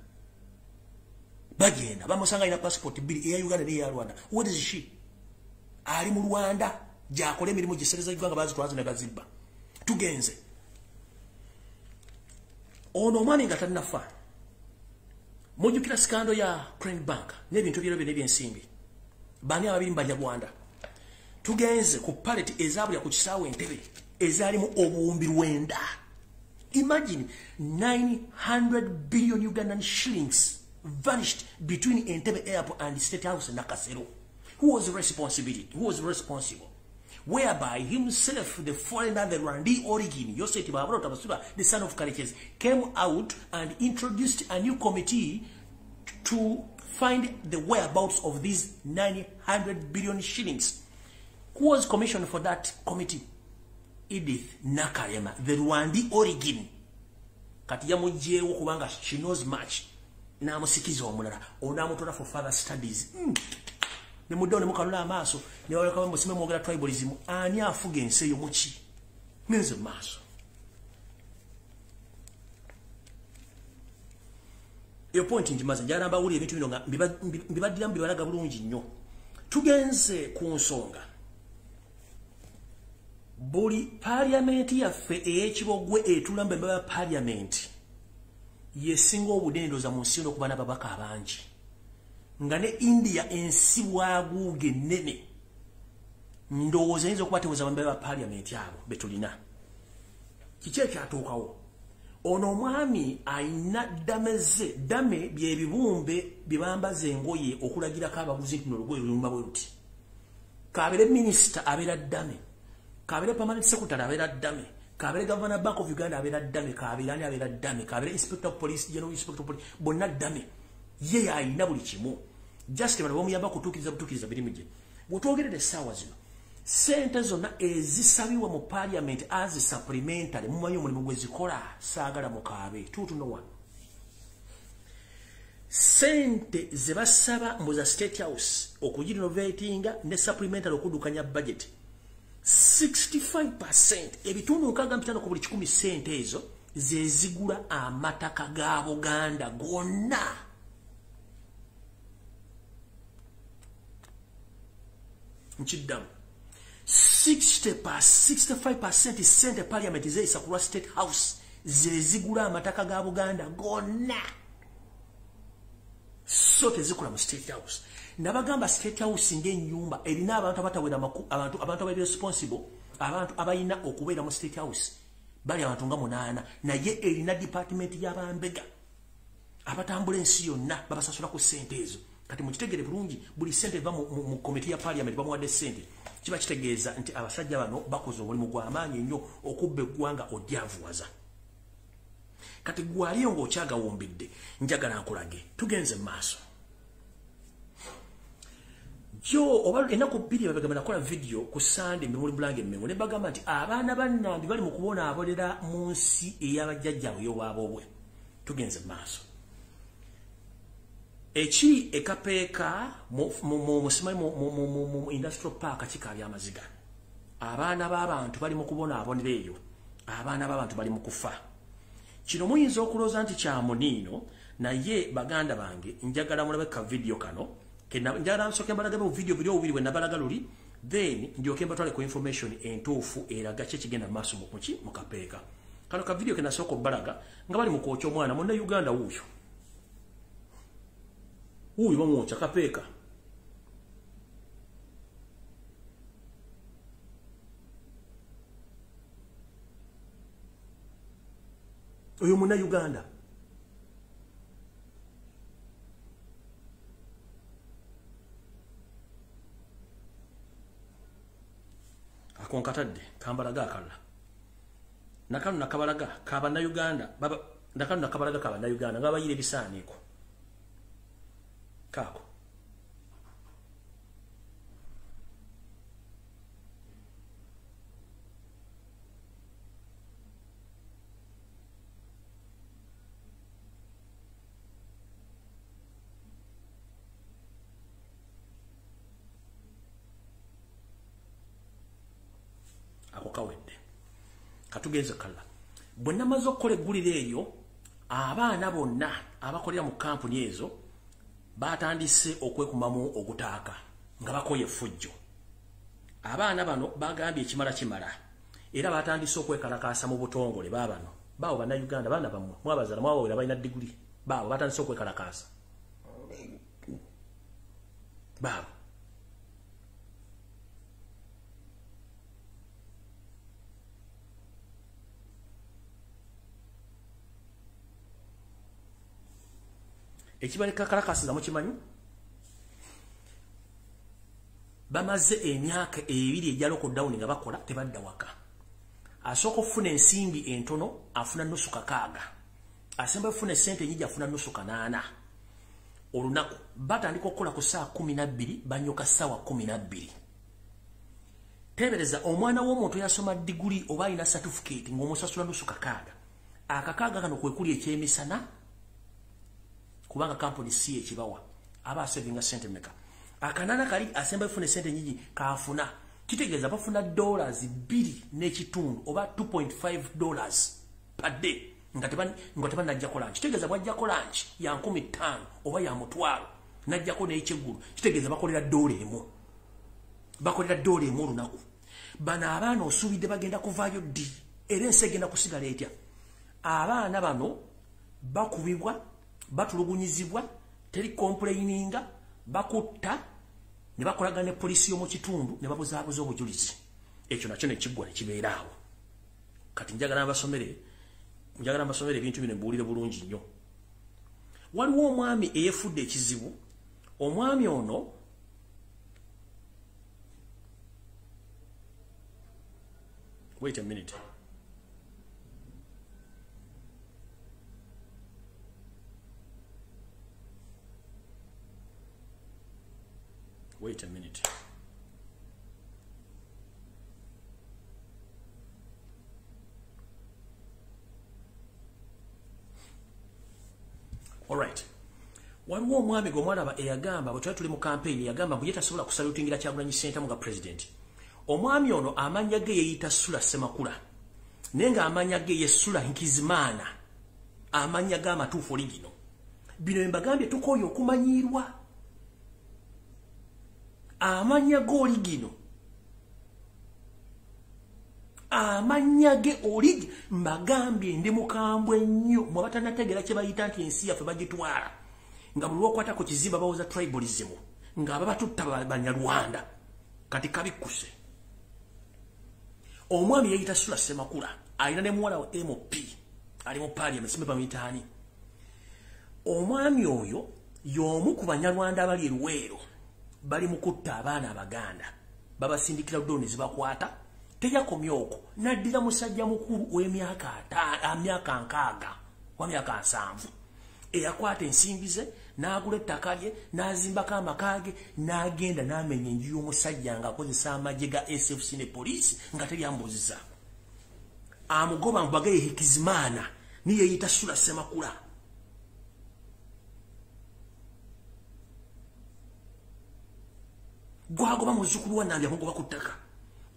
bagenda bamusanga ina passport bili eya Uganda ne ya Rwanda what is she ali mu Rwanda jakole emirimu gisereza igwanga bazitwaza negazibba tugenze ono omwami nga tannafa mujjukira skando ya Crane Bank n'ebintu byero by'ensimbi bani ababiri mbanyarwanda tugenze ku pallet ezabulya ku kisaawe Entebbe ezalimu obuwumbi lwenda imagine 900 billion Ugandan shillings vanished between Entebbe Airport and the State House in Nakasero. Who was responsible? Whereby himself, the foreigner, the Rwandi origin, Yoseti Babro Tabasura, the son of Karikes, came out and introduced a new committee to find the whereabouts of these 900 billion shillings. Who was commissioned for that committee? Edith Nakarema, the Rwandi origin. Kati yamujewo kubanga she knows much. Na musikizo omulala onamutola for further studies. Ne mudone mukalula amaso ne wale kama musime mwogera tribalism ani afuga ense yo muki. Nze maso. Yo point njimaza njala mbawuli ebintu bino nga mbibadira mbibalaga bulungi nnyo. Tugenze ku nsonga. Buli parliament yaffe ey'ekibogwe etulambe mbaba parliament yesinga obudendo za munsiyo okuba n'ababaka abangi nga ne India ensi bwaguuge ennene ndowooza yinza okuba tebuza mbaba parliament abo betulina kiki ekyatuukawo ono omwami ayina dame byebibumbe bibambaza engoye okulagirako abaguzi nti n'olugoye lulumba bwe luti kabeere minister abeera dame kabere permanent secretary abera dame kabere governor Bank of Uganda abera dame kabirani abera dame kabere inspector of police general inspector of police bonna dame ye ayina buli kimu just bano bamuyamba kutukiriza birimije bwotogerede sawa zino sente zonna ezisabiwa mu parliament as supplementary mumanyi omulimu gwezikola saagala mukabe tutunowa sente zebasaba mbuza State House okugirinovatinga ne supplementary okudukanya budget 65% ebitundu nkaga mpitano ku buli 10 sente ezo zezigula amataka ga Buganda gonna nchiddamu 65% sente parliament zeisa ku State House zezigula amataka ga Buganda gonna so tezikula mu State House nabagamba State House ng'ennyumba erina abantu abatawera abantu abali responsible abantu abayina okubeera mu State House bali abantu nga 8 naye erina department y'abambega abatambula ensi yonna babasasula ku sente ezo kati mukitegere bulungi buli sente eva mu committee ya parliament bamuwadde sente kiba kitegeeza nti abasajja bano bakoze omulimu gw'amaanyi ennyo okubba eggwanga odyavuwaza kati gwaliyo ng'okyagawumbidde njagala nkulage tugenze maaso yo oba enako bbiri babagamba nakola video ku Sunday Memori Bulange Mmengo ne bagamba nti abaana bannambi bali mu kubona abolera mu nsi ey'abajjajjaabwe y'obwabobwe tugenze maaso eki ekapeeka mu industrial park kikabya amaziga abaana b'abantu bali mu kubona abonera eyo abaana b'abantu bali mu kufa kino muyinza okulooza nti kya muniino naye baganda bange njagala mulabe ka video kano njagala nsooke mbalage mu video buli obubiri bwe nabalaga luli then ndyoke mbatwale ku information entuufu eraga ki ekigenda maaso mu kapeeka kano ka video kenasooka obbalaga nga bali mu kwokya omwana munna Uganda wuuyo bamwokya kapeeka oyo munna Uganda akonkatadde kambalaga akalala nakano nakabalaga kabanna Uganda baba ndakano nakabalaga kabanda Uganda nga bayire bisaaniko kako ako kawedde katugenze kala bwe namaze okukola eggulire eryo abaana bonna abakolera mu kampuni ezo batandise okwekumamu ogutaaka nga bakoye effujjo. Abaana bano bagambye ekimala kimala era batandise okwekalakaasa mu butongole baabano baabo bannayuganda baana bamwe mwabazaala mwabawera balina diguli baabo batandise okwekalakaasa baabo ekibaleka kalakasiza mukimanyi bamaze emyaka 2 ejja lockdown nga bakola tebadda waka asooka okufuna ensimbi entono afuna nusu kakaaga asemba ofuna sente nyingi afuna nusu kanaana olunaku batandika okukola ku saa 12 banyoka saa 12 tebereza omwana w'omuntu yasoma diguli oba alina certificate ng'omusasula nusu kakaaga akakaaga kano kwe kuli ekyemisana kubanga kampuni si ekibawa aba savinga sente meka akanana kali asemba ifune sente nyingi kaafuna kitegeeza bafuna $2 n'ekitundu oba $2.5 per day nga tebani najja ko lunch kitegeeza bwajja ko lunch ya 15 oba ya mutwalo najja ko n'ekyegulu kitegeeza bakolera $1 bakolera $1 olunaku bana abaana osuubidde bagenda kuvaayo ddi era ensi egenda kusigala etya abaana bano bakubibwa batulugunyizibwa teri complaininga bakutta ne bakolaga ne poliisi y'omu kitundu ne babuzaabuza obujulizi ekyo nakyo ne kiggwa ne kibeera awo kati njagala mbasomere ebintu bino mbuulire bulungi nnyo waliwo omwami eyefudde ekizibu omwami ono wait a minute wait a minute all right waliwo omwami gw'omwalaba eyagamba bwe twali tuli mu kampeyini yagamba mbu ye tasobola kusalutingira Kyagulanyi Ssentamu nga president omwami ono amanya ge yeyita Sula Semakula naye nga amanya ge ye Sula Nkizimana amanya ge amatuufu oli gino bino embagambye tukooye okumanyirwa amanya goli gino amanya ge oli mbagambye ndi mukambwe nnyo mwe batanategera kye bayita nti ensi yaffe bagitwala nga buli lwokwata ku kizimba bawoza tribalism nga babatutta Banyarwanda kati kabikkuse omwami yeyita Sula Semakula alina ne muwala wa MP ali mu parliament simbe bamuyitaani omwami oyo y'omu ku Banyarwanda abali Luweero bali mukutta abaana Abaganda babasindikira ddoni zibakwata teyakomye okwo naddira musajja mukulu w'emyaka 60 wa myaka 7 eyakwata ensimbi ze n'agula ettaka lye n'azimbako amaka ge n'agenda n'amenya enju y'omusajja ng'akozesa amagye ga SFC ne poliisi nga teryambuziza amugoba mbagaye Nkizimana niye yita Sula Semakula gwagoba muzukulu wa Nambya mugoba ku ttaka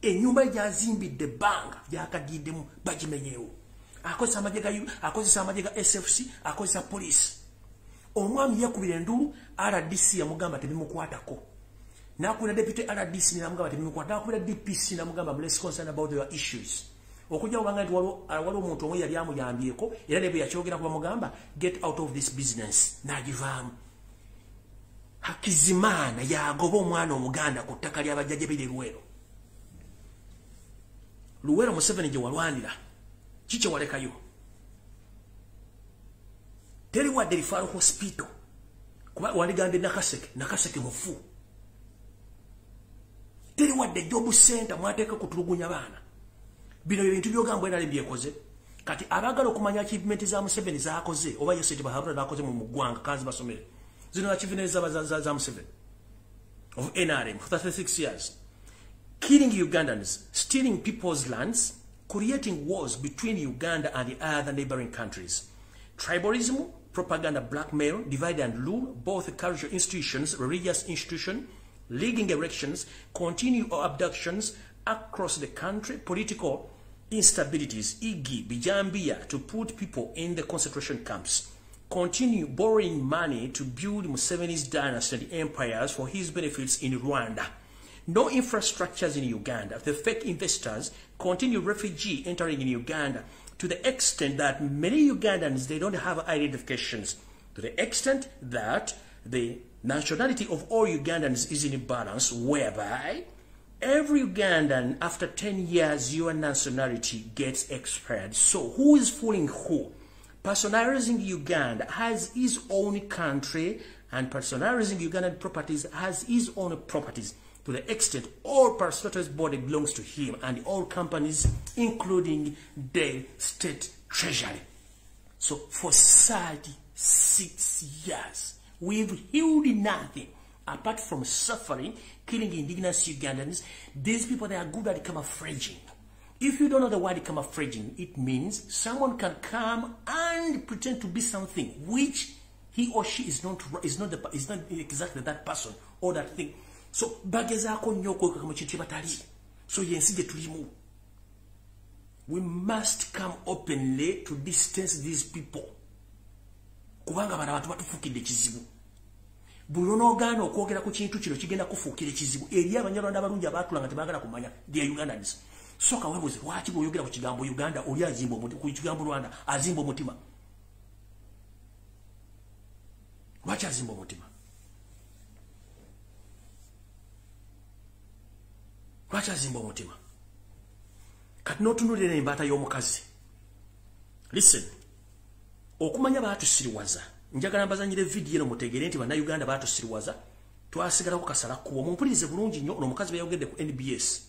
ennyumba gyazimbidde ebbanga gyakadiddemu bagimenyeewo akozesa amagye ga SFC akozesa poliisi omwami yakubira endulu RDC yamugamba tebimukwatako nakubira deputy RDC namugamba tebimukwata nakubira DPC namugamba less concerned about your issues okujja obanga nti waliwo omuntu omwe yali amuyambyeko era ne bwe yakyogera kuba mugamba get out of this business n'agivaamu Hakizimana yagoba omwana Omuganda ku ttaka ly'abajjajja biri Luweero Museveni gye walwanira kikye walekayo teri wadde Rifaro Hospital kuba waligambye Nakaseke mufu teri wadde Job Center mwateeka kutulugunya baana bino ebintu byogambwe nali mbyekoze kati abagala okumanya achievement za Museveni zaakoze oba Yose Tibahabura zaakoze mu ggwanga kanzi basomere zino achievement za Museveni of NRM for 36 years. Killing Ugandans, stealing people's lands, creating wars between Uganda and the other neighboring countries. Tribalism, propaganda, blackmail, divide and rule, both cultural institutions, religious institutions, leading elections, continued abductions across the country, political instabilities, Igi, Bijambia, to put people in the concentration camps, continue borrowing money to build Museveni's dynasty and empires for his benefits in Rwanda. No infrastructures in Uganda. The fake investors continue refugee entering in Uganda to the extent that many Ugandans, they don't have identifications. To the extent that the nationality of all Ugandans is in balance, whereby every Ugandan, after 10 years, your nationality gets expired. So who is fooling who? Personalizing Uganda has his own country, and personalizing Ugandan properties has his own properties. To the extent all personalized body belongs to him and all companies, including the state treasury. So for 36 years, we've healed nothing apart from suffering, killing indigenous Ugandans. These people, they are good at camouflaging. If you don't know the word camouflaging, it means someone can come and pretend to be something which he or she is not exactly that person or that thing. So bagezako nnyo okwekweka mu kintu batali. So yensi gye tulimu. We must come openly to distance these people. Kubanga bana abantu batufukidde kizibu. Buli onogaana okwogera ku kintu kino kigenda kufuukira ekizibu eri Abanyarwanda abalungi abaatulanga tebaagala kumanya they are Ugandans. Soka webuze lwaki bw'oyogera ku kigambo Uganda oli azimba omutima, ku kigambo Rwanda azimba omutima. Lwaki azimba omutima? Lwaki azimba omutima? Kati n'otunuulira embaata y'omukazi. Listen, okumanya baatusiriwaza. Njagala mbazanyire video eno mutegeere nti bannayuganda baatusiriwaza. Twasigalako kasala kuwo. Mumpulirize bulungi nnyo omukazi bwe yayogedde ku NBS.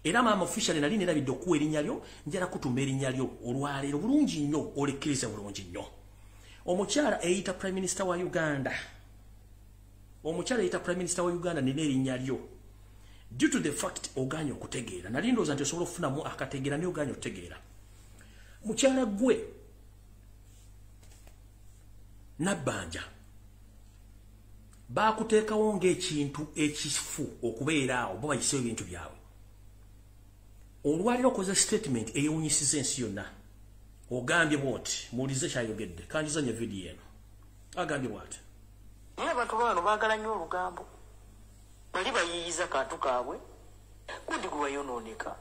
Era maama official nali nerabidde okuwa erinnya lyo, njala kutumba erinnya lyo olwaleero bulungi nnyo, olekkirize bulungi nnyo. Omukyala eyita Prime Minister wa Uganda. Omukyala eyita Prime Minister wa Uganda nina erinnya lyo. Due to the fact oganya okutegeera, nali ndowooza nti osobola okufunamu akategeera ne oganya okutegeera. Mukyala gwe Nabbanja baakuteekawo ng'ekintu ekifu okubeera awo bo bayiseewo ebintu byabwe. Olwaliro okoze statement eyewunyisiza ensi yonna. Ogambye bw'oti, muwulize kyayogedde, kanjizanye video eno. Agambye bw'ati. Naye abantu bano baagala nnyo olugambo. Bali bayiyiza kantu kaabwe. Gundi gwe wayonooneka.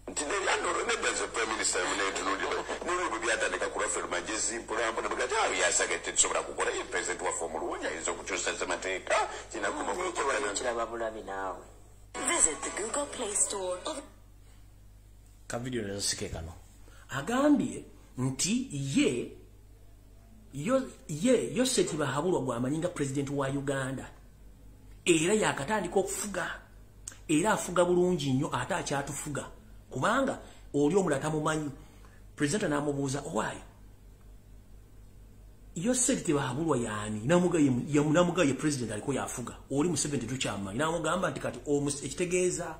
Nti nebeza Prime Minister n'olwo byatandika kulafera magezi mpulambula bagati yasagette tusobola kukola ye president waffe omulungi ayinza okukyusa ssemateeka kiraba bulabi naawe. Visit the Google Play Store. Ka video nezasike kano. Agambye nti Yose Tibahabura gw'amanyinga president wa Uganda. Era yakatandika okufuga. Era afuga bulungi nnyo ate akyatufuga. Kubanga oli omulala tamumanyi. President n'amubuuza owaayo. Yose Tibahabura yaani namugaye president aliko yafuga. Oli Museveni tukyamanyi. N'amugamba nti kati ekitegeeza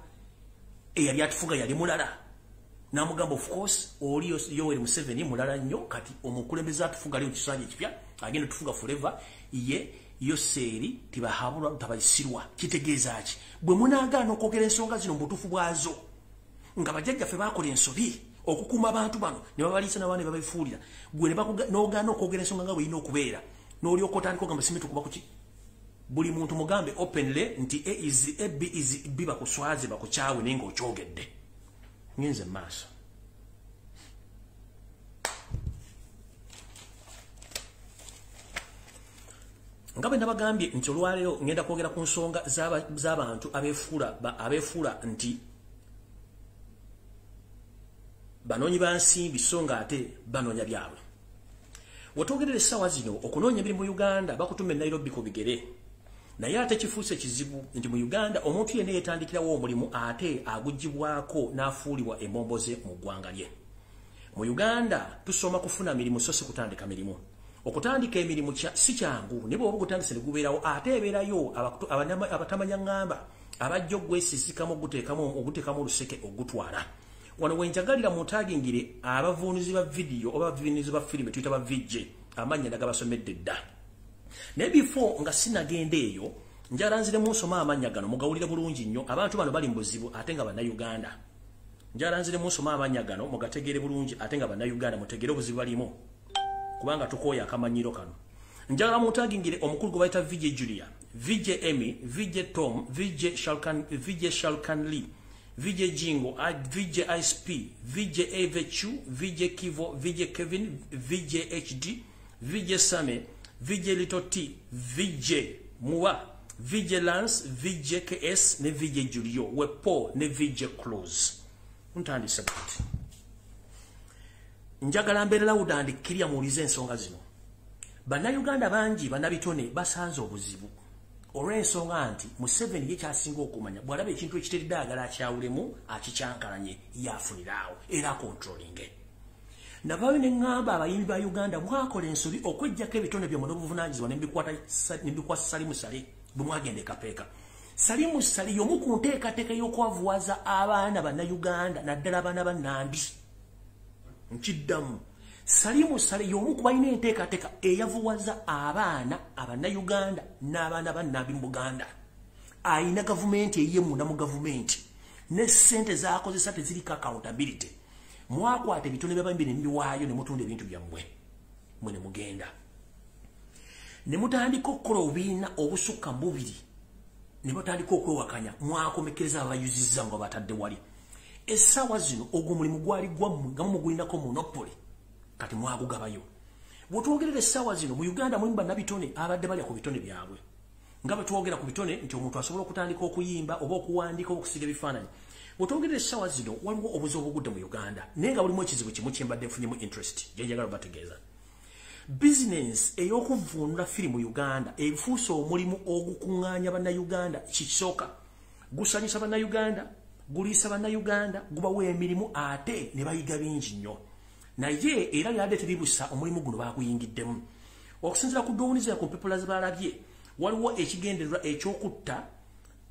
eyali atufuga yali mulala. Namugamba of course oli Yoweri Museveni mulala nnyo kati omukulembeze atufuga leo kisanja ekipya agenda tufuga forever Yose Tibahabura tabayisirwa. Kitegeeza ki bwe munaagaana okwogera ensonga zino mu butuufu bwazo nga bajjajjaffe baakola ensobi okukuuma abantu bano ne babaliisa n'abaana ne babifuulira gwe n'ogaana okwogera ensonga nga bw'erina okubeera n'olyoka otandika ogamba simitu kuba kuki buli muntu mugambe openly nti A is A, B is B bakuswaze bakukyawe naye ng'okyogedde. Ngenze maaso. Ngabe nabagambye nti olwaleero ngenda kwogera ku nsonga z'abantu abeefuula nti banonyi bansimbi so nga ate banoonya byabwe. Wetwogerera essaawa zino okunoonya emirimu mu Uganda bakutuma e Nairobi ku bigere. Naye ate kifuuse kizibu nti mu Uganda omuntu yenna yeetandikirawo omulimu ate agugibwako n'afuulibwa embomboze mu ggwanga lye. Mu Uganda tusoma kufuna mirimu so si kutandika mirimu. Okutandika emirimu si kyangu ne bw'oba gutandise ne gubeerawo ate ebeerayo abatamanya ngamba abajja okwesisikamu oguteekamu oluseke ogutwala. Wano wenjagalira mutagingire abavunuzi ba video oba abavunuzi ba filime tuyita ba VJ amanya nagabasomedde dda. Ne before nga sinagenda eyo njalanzire mu nsoma amanya gano mugawulire bulungi nnyo abantu bano bali mbuzibu ate nga bannayuganda. Njalanzire mu nsoma amanya gano mugategeere bulungi ate nga bannayuganda mutegeere obuzibu balimu kubanga tukooya akamanyiro kano. Njagala mutagingire omukulu gwe bayita VJ Julia, VJ Emmy, VJ Tom, VJ Shalkan Lee, VJ Jingo, VJ ISP, VJ Avechu, VJ Kivo, VJ Kevin, VJ HD, VJ Same, VJ Little T, VJ Mua, VJ Lance, VJ KS, ne VJ Julio, Wepo, ne VJ Close. Ntandise bati. Njagala mbeerera udandikirya muwulize ensonga zino. Bannayuganda bangi bannabitone basanze obuzibu. Olw'ensonga nti Museveni ye kyasinga okumanya bw'alaba ekintu ekiteredde agala akyawulemu akikyankalanye yafuniraawo era controlling. Navayo ne ngamba abayimbi ba Uganda mwakola ensobi okwejjako ebitone byammwe n'obuvunaanyizibwa ne mbikwasa Salimu Sale bwe mwagenda e Kapeeka. Salimu Sale y'omu ku nteekateeka y'okwavuwaza abaana bannayuganda naddala abaana ba Nandi. Nkiddamu. Salimu Sale y'omu ku balina enteekateeka eyavuwaza abaana abannayuganda n'abaana ba Nandi mu Buganda. Ayina gavumenti ey'emunda mu gavumenti ne ssente z'akozesa teziriko accountability. Mwakwata ebitone by'abayimbi ne mbiwaayo ne mutunda ebintu byammwe mwe ne mugenda. Ne mutandika okukola obubiina obusukka mu bubiri ne batandika okwewakanya mwakomekkereza abayuzizza nga batadde wali. Essaawa zino ogwo mulimu gwali gwammwe nga mumugulinako monopole kati mwagugabayo. Bw'otwogerera essaawa zino mu Uganda mulimu bannabitone abadde balya ku bitone byabwe. Nga bwe twogera ku bitone nti omuntu asobola okutandika okuyimba oba okuwandiika oba okusiga ebifaananyi. Bw'otwogerera essaawa zino waliwo obuzibu obugudde mu Uganda naye nga bulimu ekizibu kimu kye mbadde nfunyemu interest gye njagala bategeeza. Business ey'okuvvuunula firi mu Uganda efuuse omulimu ogukuŋŋaanya bannayuganda kikisooka. Gusanyusa bannayuganda, guliisa bannayuganda, gubawa emirimu ate ne bayiga bingi nnyo. Naye era yadde teribusa omulimu guno baaguyingiddemu. Okusinziira ku dowuniza ku mpepula ze balabye waliwo ekigendererwa eky'okutta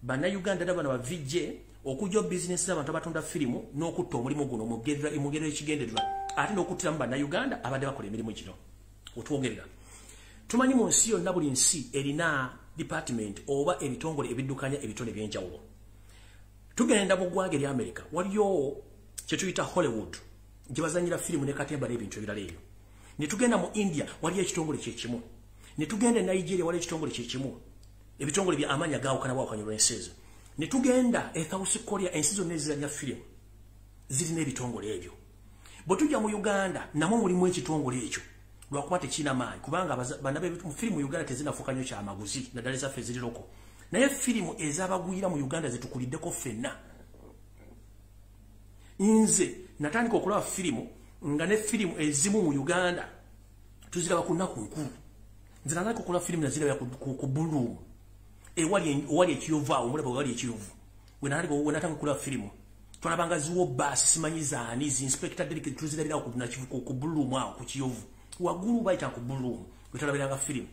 bannayuganda n'abaana ba VJ okujja bizinesi z'abantu abatunda firimu n'okutta omulimu guno mugero ekigendererwa ate n'okuttiramu bannayuganda abadde bakola emirimu gino. Otwogerera tumanyi mu nsi yonna buli nsi erina department oba ebitongole ebiddukanya ebitone by'enjawulo. Tugenda mu ggwanga erya America waliyo kye tuyita Hollywood gye bazanyira firimu ne katemba n'ebintu ebirala ebyo. Ne tugenda mu India waliyo ekitongole kyekimu. Ne tugenda e Nigeria waliyo ekitongole kyekimu. Ebitongole bya amanya gaawukana bwawukanya olw'ensi ezo. Ne tugenda e South Korea ensi zonna ezizanya firimu zirina ebitongole ebyo. Bwe tujja mu Uganda namwo mulimu ekitongole ekyo. Lwakuba tekina maanyi kubanga bannabe firimu mu Uganda tezinafuuka nnyo kyamaguzi naddala ezaffe eziriroko. Naye firimu ez'abagwira mu Uganda zitukuliddeko ffenna. Nze natandika okulaba firimu nga ne firimu ezimu mu Uganda tuziraba ku nnaku nkulu. Nze natandika okulaba firimu naziraba ku Buluumu ewali ekiyovu awo mulaba ewali ekiyovu. We natandika okulaba firimu twalabanga ziwo baasi simanyi zaani zi-inspector delegate tuzirabira ku Buluumu awo ku kiyovu. Waggulu bayita ku Buluumu wetalabiranga firimu.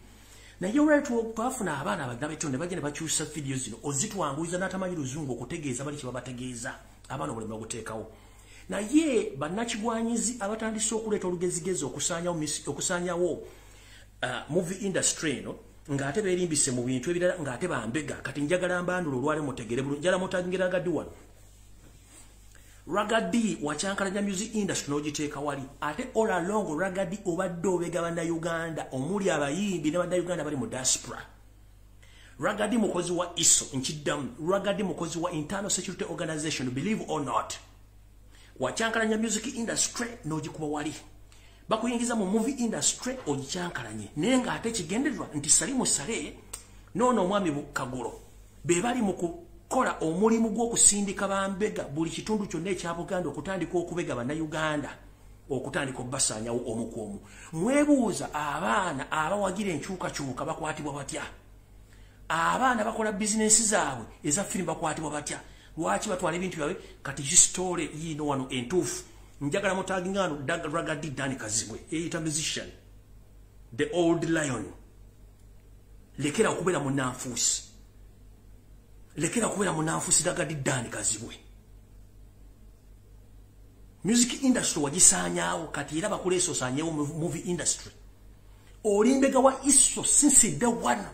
Naye olwali twafuna abaana abannabitone bagenda bakyusa vidiyo zino ozitwanguliza n'atamanyi Luzungu okutegeeza bali kye babategeeza abaana obulema oguteekawo. Naye bannakigwanyizi abatandise okuleeta olugezigezi okusaanyawo movie industry eno ng'ate beerimbise mu bintu ebirala ng'ate bambega kati njagala mbandula olwali mutegere bulungi njala mutangira Ragadi wano. Ragadi wacyankalanya music industry n'ogiteeka wali ate all along Ragadi obadde obega bannayuganda omuli abayimbi ne bannayuganda bali mu diaspora. Ragadi mukozi wa ISO nkiddamu. Ragadi mukozi wa Internal Security Organization, believe or not. Wacyankalanya music industry n'ogikuba wali. Bakuyingiza mu movie industry ogikyankalanye naye ng'ate kigendererwa nti Salimu Sale n'ono omwami Kagolo be bali mu kola omulimu gw'okusindika bambega buli kitundu kyonna ekya Buganda okutandika okubega bannayuganda okutandika obbasaanyawo omu ku omu. Mwebuuza abaana abawagira enkyukakyuka bakwatibwa batya? Abaana bakola bizinesi zaabwe eza firimu bakwatibwa batya? Lwaki batwala ebintu byabwe? Kati kisitole yiino wano entuufu njagala mutaginga no Ragadi Dani Kazibwe eyita musician the old lion lekera kubera munanfusi Ragadi Dani Kazibwe music industry wagisanyawo kati era bakuleso sanyawo movie industry olimbega wa iso since the one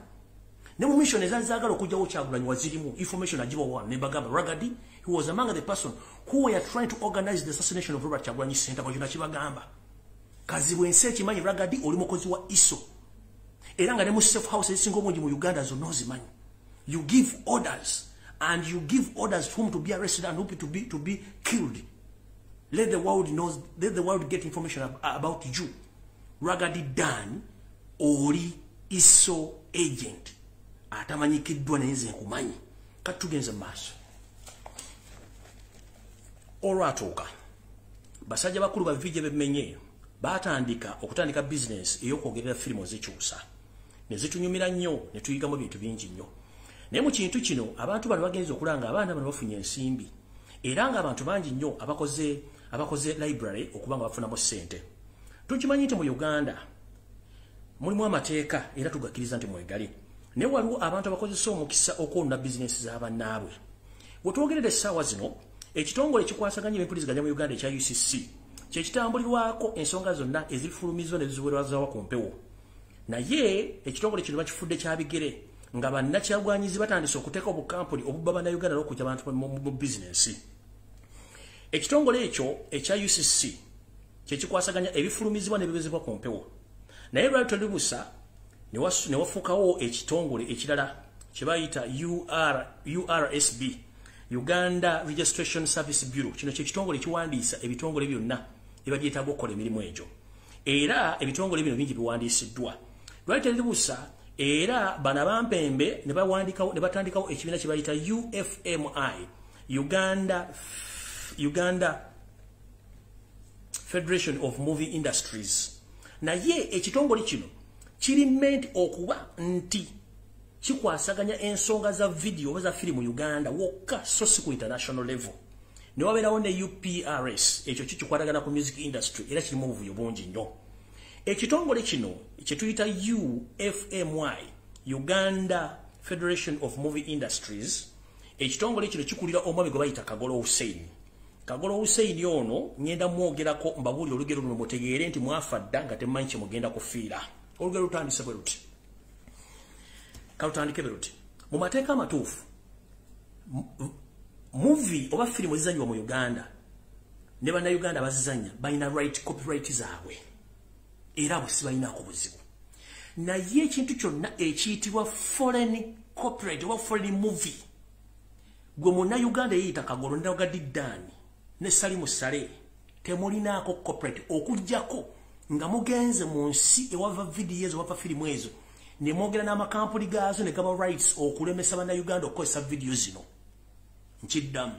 ne mu mission ezazagala okujja Kyagulanyi wazirimu information ajiba wa ne bagamba Ragadi he was among the person who were trying to organize the assassination of Robert Kyagulanyi Center kwa jina kibagamba Kazibwe nsechi manyi Ragadi oli mukozi wa iso era nga ne mu safe house esingo mungi mu Uganda zo nozimanyi you give orders and you give orders for whom to be arrested and whom to be killed. Let the world knows. Let the world get information about you. Ragadi Dan oli iso agent. Atamanyikiddwa neze nkumanyi. Katugenze maaso. Olwatuuka. Basajja bakulu ba vije bemenye okutandika business ey'okwogerera firimu zikyusa. Ne zitunyumira nnyo ne tuyigamu ebintu bingi nnyo. Naye mu kintu kino abantu bano bagenze okulanga abaana bano bafunye ensimbi. Era nga abantu bangi nnyo abakoze library okubanga bafunamu ssente. Tukimanyi nti mu Uganda mulimu amateeka era tugakkiriza nti mwegali. Naye waliwo abantu abakozesa omukisa okwonna bizinesi z'abannaabwe. Wetwogerera essaawa zino ekitongole ekikwasaganya empuliziganya mu Uganda ekya UCC kye kitambulirwako ensonga zonna ezifulumizwa ne ziweerwazawa ku mpewo. Naye ekitongole kino bakifudde kya bigere nga bannakyagwanyizi batandise okuteeka obukampuni obubba bannayuganda n'okujja abantu mu bizinesi. Ekitongole ekyo ekya UCC kye kikwasaganya ebifulumizibwa n'ebiwezebwa ku mpewo. Naye lwali tolibusa ne wafuukawo ekitongole ekirala kye bayita URSB, Uganda Registration Service Bureau. Kino kye kitongole kiwandiisa ebitongole byonna ebagyetaaga okukola emirimu egyo. Era ebitongole bino bingi biwandiisiddwa. Lwali tolibusa era bana bampembe ne batandikawo ekibiina kye bayita UFMI, Uganda Federation of Movie Industries. Naye ekitongole kino kiri meant okuba nti kikwasaganya ensonga za video oba za firimu Uganda wokka so si ku international level. Ne wabeerawo ne UPRS ekyo kikwatagana ku music industry era kirimu obuvuyo bungi nnyo. Ekitongole kino kye tuyita UFMI, Uganda Federation of Movie Industries, ekitongole kino kikulira omwami gwe bayita Kagolo Hussein. Kagolo Hussein ono ngenda mwogerako mbabuli olugero luno mutegeere nti mwafa dda nga temanyi kye mugenda kufiira. Olugero lutandise bwe luti. Kalutandike bwe luti. Mu mateeka amatuufu movie oba firimu ezizanyibwa mu Uganda ne bannayuganda bazizanya balina right copyright zaabwe. Era bwe sibalinaako buzibu. Naye ekintu kyonna ekiyitibwa foreign copyright oba foreign movie gwe munnayuganda yeyita Kagolo ne Ragadi Dani ne Salimu Sale temulinaako copyright okujjako nga mugenze mu nsi ewava video ezo wava firimu ezo ne mwogera n'amakampuni gaazo ne gaba rights okulemesa bannayuganda okukozesa video zino. Nkiddamu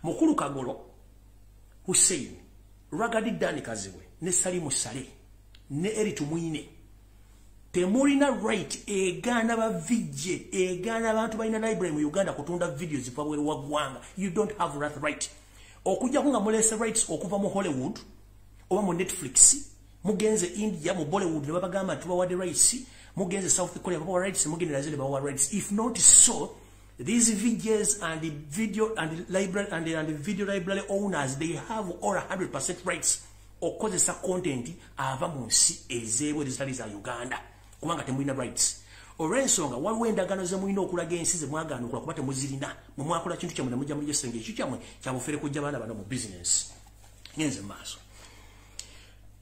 mukulu Kagolo Hussein, Ragadi Dani Kazibwe ne Salimu Sale ne Eritu Mwine temulina right egaana bavijje egaana abantu balina library mu Uganda kutunda video ziva bweru wa ggwanga. You don't have that right. Okujjako nga mulese rights okuva mu Hollywood oba mu Netflix, mugenze India mu Bollywood ne babagamba nti bawadde rights, mugenze South Korea babawa rights, mugende Brazil babawa rights. If not so, these videos and the video and the library and the video library owners, they have all 100% rights okozesa content ava mu nsi ezeebwe ezitali za Uganda kubanga temulina rights. Olw'ensonga waliwo endagaano ze mulina okulaga ensi ze mwagaana okola kuba temuzirina mu mwakola kintu kyammwe ne mujja mu jesenge ekyo kyammwe kyabufere kujja baana bano mu business. Ngenze maaso.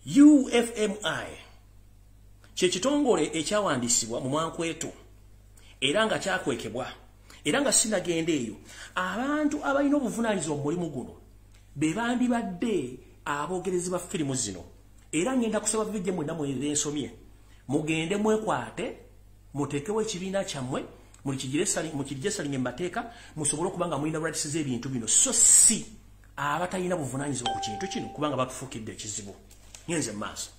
UFMI kye kitongole ekyawandiisibwa mu Mwankwetu era nga kyakwekebwa era nga sinagenda eyo abantu abalina obuvunaanyizibwa mu mulimu guno be bandibadde abogerezi ba firimu zino. Era ngenda kusaba vijje mwenna mwe ensomye mugende mwekwate mutekewo ekibiina kyammwe mukijesalinye mbateeka musobole okubanga mulina rights z'ebintu bino so si abatalina buvunaanyizibwa ku kintu kino kubanga batufuukidde ekizibu. Ngenze maaso.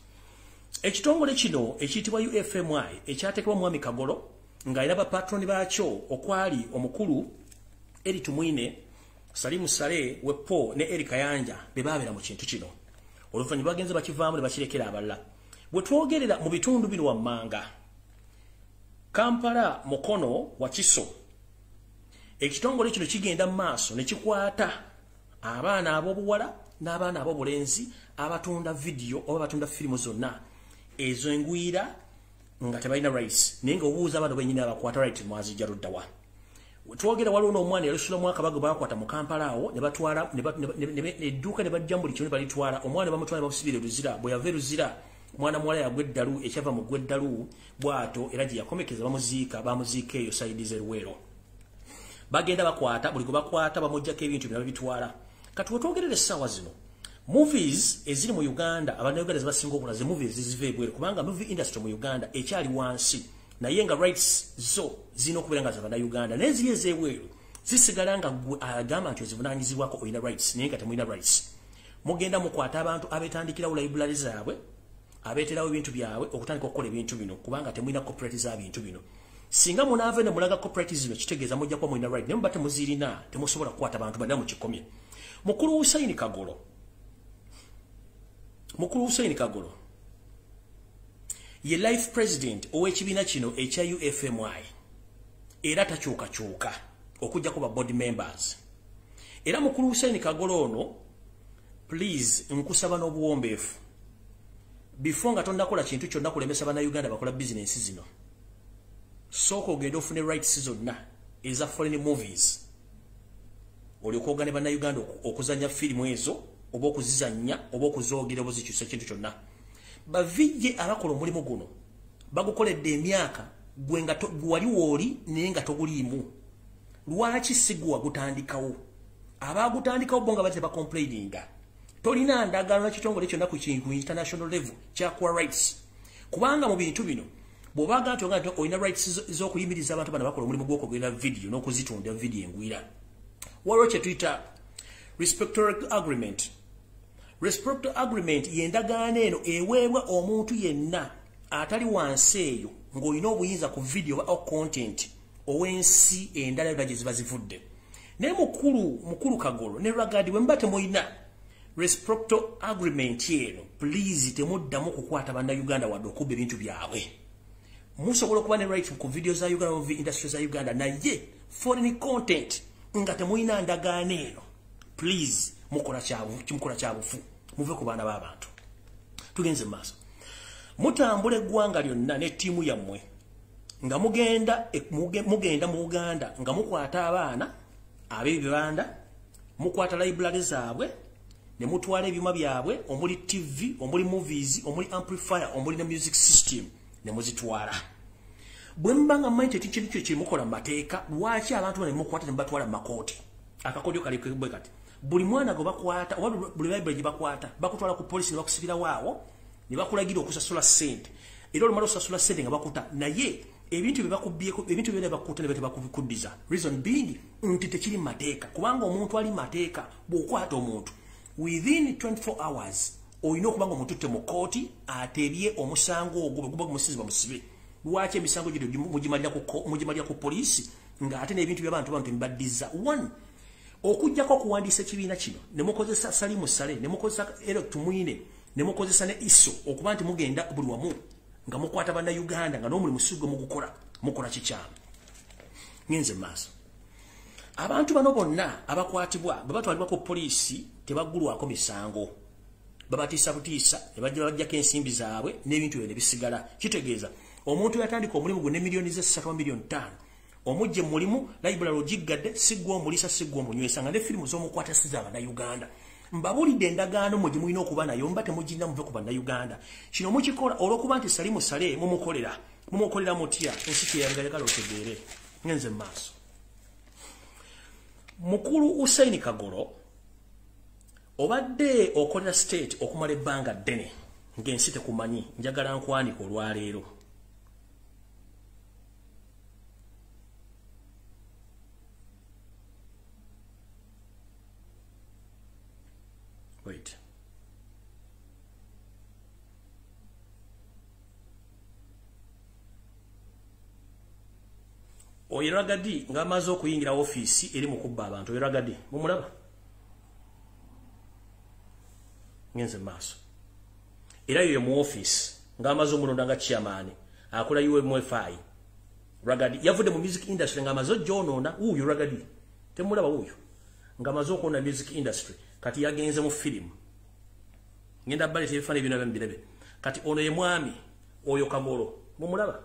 Ekitongole kino ekiyitibwa UFMI ekyateekebwa mwami Kagolo ng'alina bapatroni baakyo okwali omukulu Eritu Mwine, Salimu Sale, Wepo ne Eri Kayanja be baabeera mu kintu kino. oluvannyuma bagenze bakivaamu ne bakirekera abalala bwe twogerera mu bitundu bino wammanga Kampala Mukono Wakiso ekitongole kino kigenda mu maaso ne kikwata abaana ab'obuwala n'abaana ab'obulenzi abatunda video oba batunda firimu zonna ezo engwira nga tebalina rights naye nga obuuza abantu bennyini abakwata right mwazijja luddawa twogera waliwo n'omwana yalusula mwaka bago bakwata mu Kampala awo ne batwala edduuka ne bajja buli kimu ne balitwala omwana bamutwala ne bamusibira Luzira bwe yava Luzira mwana muwala yagwa eddalu ekyava mu ggwa eddalu bwato era gye yakomekeza bamuziika eyo sayidi z'Eruwero bagenda bakwata buli gwe bakwata bamuggyako ebintu bye babitwala kati wetwogerera essaawa zino movies eziri mu Uganda Uganda zibasinga okula ze movies ziziva ebweru kubanga movie industry mu Uganda ekyali wansi naye nga rights zo zino okubeera nga z'Abannayuganda naye ziri ez'ebweru zisigala nga agamba nti ozivunaanyizibwako olina rights naye nga temulina rights mugenda mukwata abantu abetandikirawo library zaabwe abeeterawo ebintu byabwe okutandika okukola ebintu bino kubanga temulina copyright za bintu bino singa munaave ne mulaga copyright zino kitegeeza mujja kuba mulina right naye muba temuzirina temusobola kukwata bantu badda mu kikomye Mukulu Hussein Kagolo ye life president ow'ekibiina kino ekya UFMY era takyukakyuka okujja kuba board members era Mukulu Hussein Kagolo ono please nkusaba n'obuwombeefu before nga tondakola kintu kyonna kulemesa Bannayuganda bakola business zino sooka ogenda ofune rights zonna eza foreign movies olyokoogane Bannayuganda okuzanya firimu ezo oba okuzizanya oba okuzoogera oba zikyusa kintu kyonna bavijje abakola omulimu guno bagukoledde emyaka gwe wali wooli naye nga toguliimu lwaki si gwe wagutandikawo abagutandikawo bo nga bate bacomplaininga tolina ndagaano n'ekitongole kyonna ku international level kyakuwa rights kubanga mu bintu bino bw'obaga nti ogamba nti olina rights z'okuyimiriza abantu bano bakola omulimu gw'okwogera video n'okuzitunda video engwira waliwo kye tuyita respectful agreement y'endagaano eno eweebwa omuntu yenna atali wansi eyo ng'olina obuyinza ku video oba content ow'ensi endala yonna gye ziba zivudde naye mukulu Kagolo ne Ragadi bwe muba temulina respectful agreement eno please temuddamu kukwata Bannayuganda wadde okubba ebintu byabwe musobola okuba ne right ku video za Uganda movie industry za Uganda naye foreign content nga temulina ndagaano eno please mukola kyabufu muve ku baana b'abantu tugenze maaso mutambula eggwanga lyonna ne ttiimu yammwe nga mugenda mu Uganda nga mukwata abaana ab'ebibanda mukwata library zaabwe ne mutwala ebyuma byabwe omuli TV omuli movies omuli amplifier omuli ne music system ne muzitwala bwe mbanga mmaite tikintu kyo kimukola mateeka lwaki abantu bane mukwata ne batwala makooti akakodyo kali kwebwe kati buli mwana go bakwata oba buli library gye bakwata bakutwala ku police ne bakusibira waawo ne bakulagira okusasula ssente era olumala osasula ssente nga bakuta naye ebintu bye bakubyeko ebintu bye bakuta ne bete bakubikuddiza reason being nti tekiri mateeka kubanga omuntu ali mateeka bw'okwata omuntu within 24 hours olina okubanga omututte mu kooti ateebye omusango ogwo guba gumusiziba musibe lwaki emisango gino mugimalira ku poliisi nga ate n'ebintu by'abantu bantu mbaddiza one okujjako okuwandiisa ekibiina kino ne mukozesa Salimu Sale ne mukozesa Eric Mwine ne mukozesa ne Iso okuba nti mugenda buli wamu nga mukwata Bannayuganda nga n'omulimu sigwe mukola kikyamu ngenze maaso abantu bano bonna abakwatibwa bwe batwalibwa ku poliisi tebaggulwako misango babatiisa butiisa ne bajjako ensimbi zaabwe n'ebintu byo ne bisigala kitegeeza omuntu yatandika omulimu gwe ne miliyoni ze 3 miliyoni 5 omujje mulimu library ogiggadde sigwa omulisa sigwa omunywesa nga ne firimu z'omukwata siza Abannayuganda mbabulidde endagaano mwe mulina okuba nayo mba temugirina muve ku Bannayuganda kino mukikola olw'okuba nti Salimu Sale mumukolera mutya ensi kyeyagala otegeere ngenze mu maaso Mukulu Hussein Kagolo obadde okolera state okumala ebbanga ddene ng'ensi tekumanyi njagala nkwanika olwaleero wait Oyeragadi ng'amaze okuyingira ofiisi eri mu kubba abantu Oyeragadi mumulaba ngenze maaso era yo mu office ngamazo mulonda nga chairman akola UMFI Ragadi yavude mu music industry ngamazo jonona uyu Ragadi temulaba uyu ngamazo ko na music industry kati yagenze mu film ngenda bali telefone bino bembirebe kati ono ye mwami oyo Kagolo mumulaba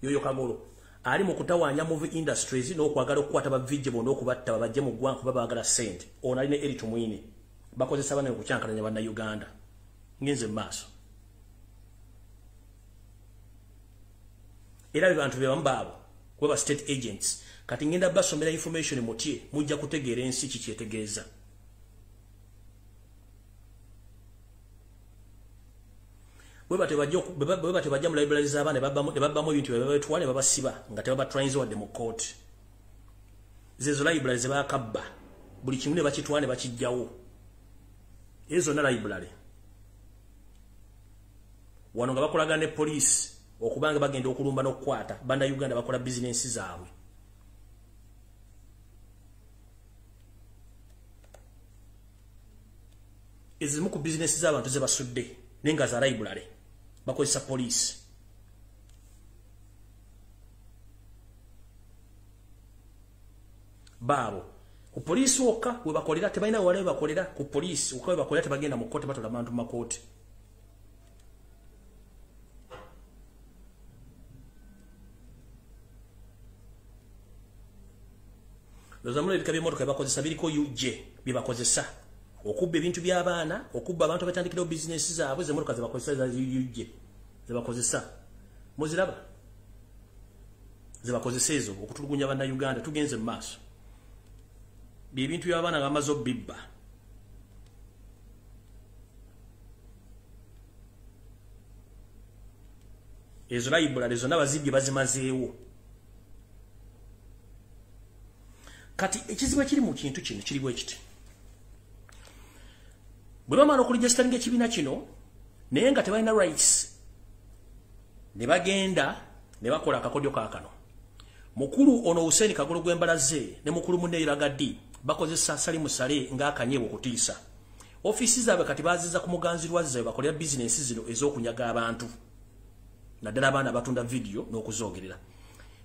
yoyo Kagolo ali mu kutawanya movie industries no kwagala okukwata ba vigebo no kubatta baje mu gwanko babagala sente ono ali ne eri tumwine bakozesa bana okucyankalanya bana Uganda ngenze maaso era abantu bebambabo kuba state agents kati ngenda basomera information mutie mujja kutegeera ensi kikyetegeeza bwebate bajja mu library z'abaana babbamu ebintu bebetwale babasiba nga tebabatransi wadde mu court zezo library zebakabba buli kimu ne bakitwale bakijjawo ezo na library wano nga bakolagana ne police okubanga bagenda okulumba n'okukwata banda Uganda bakola business zaabwe ezimu ku business z'abantu ze basudde nenga za library bakozesa police babo ku police woka we bakolera tebalina wale bakolera ku police ukawe bakolera tebagenda mu kote batola abantu makoti lozamule bikabe motoka bakozesa biriko uje bibakozesa okubba ebintu by'abaana okubba abantu batandikira business zaabwe ze motoka zibakozesa za uje zibakozesa muziraba zibakozesa ezo okutulugunya bana Uganda tugenze mu maaso bintu by'abaana ngamazo bibba ezo library ezo n'abazibye bazimazeewo kati ekizibu kiri mu kintu kino kiri bwe kiti bwe bamala okuregistaringa ekibiina kino naye nga tebalina rights ne bagenda ne bakola akakodyo kaakano mukulu ono Hussein Kagolo gw'embalaze ne mukulu munne Ragadi bakozesa Salimu Sale ng'akanyewo okutiisa ofisi zaabwe kati baziza ku muganzirwaze bakolera business zino ez'okunyaga abantu naddala abaana batunda video n'okuzoogerera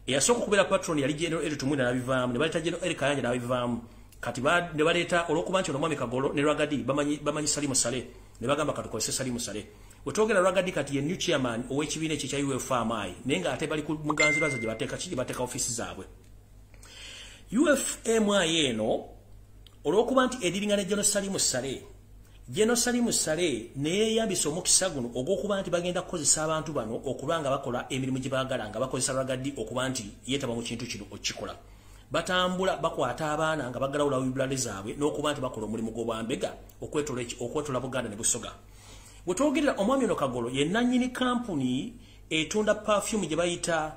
eyasooka okubeera patron yali General Eli Tumwine n'abivaamu ne baleeta General Eli Kayanja n'abivaamu kati ne baleeta olw'okuba nti ono Mwami Kagolo ne Ragadi bamanyi Salimu Sale ne bagamba katukozese Salimu Sale wetwogera Ragadi kati ye new chairman ow'ekibiina ekyo kya UFMI naye nga ate bali ku muganzirwaze gye bateeka ofisi zaabwe UFMI eno olw'okuba nti ediringa ne General Salimu Sale neeyambisa omukisa guno ogw'okuba nti bagenda kukozesa abantu bano okuba nga bakola emirimu gye baagala nga bakozesa Ragadi okuba nti yeetaba mu kintu kino okikola batambula bakwata abaana nga bagalawula library zaabwe n'okuba nti bakola omulimu gw'obwambega okwetola Buganda ne Busoga wetwogerera omwami ono Kagolo ye nannyini kampuni etunda perfume gye bayita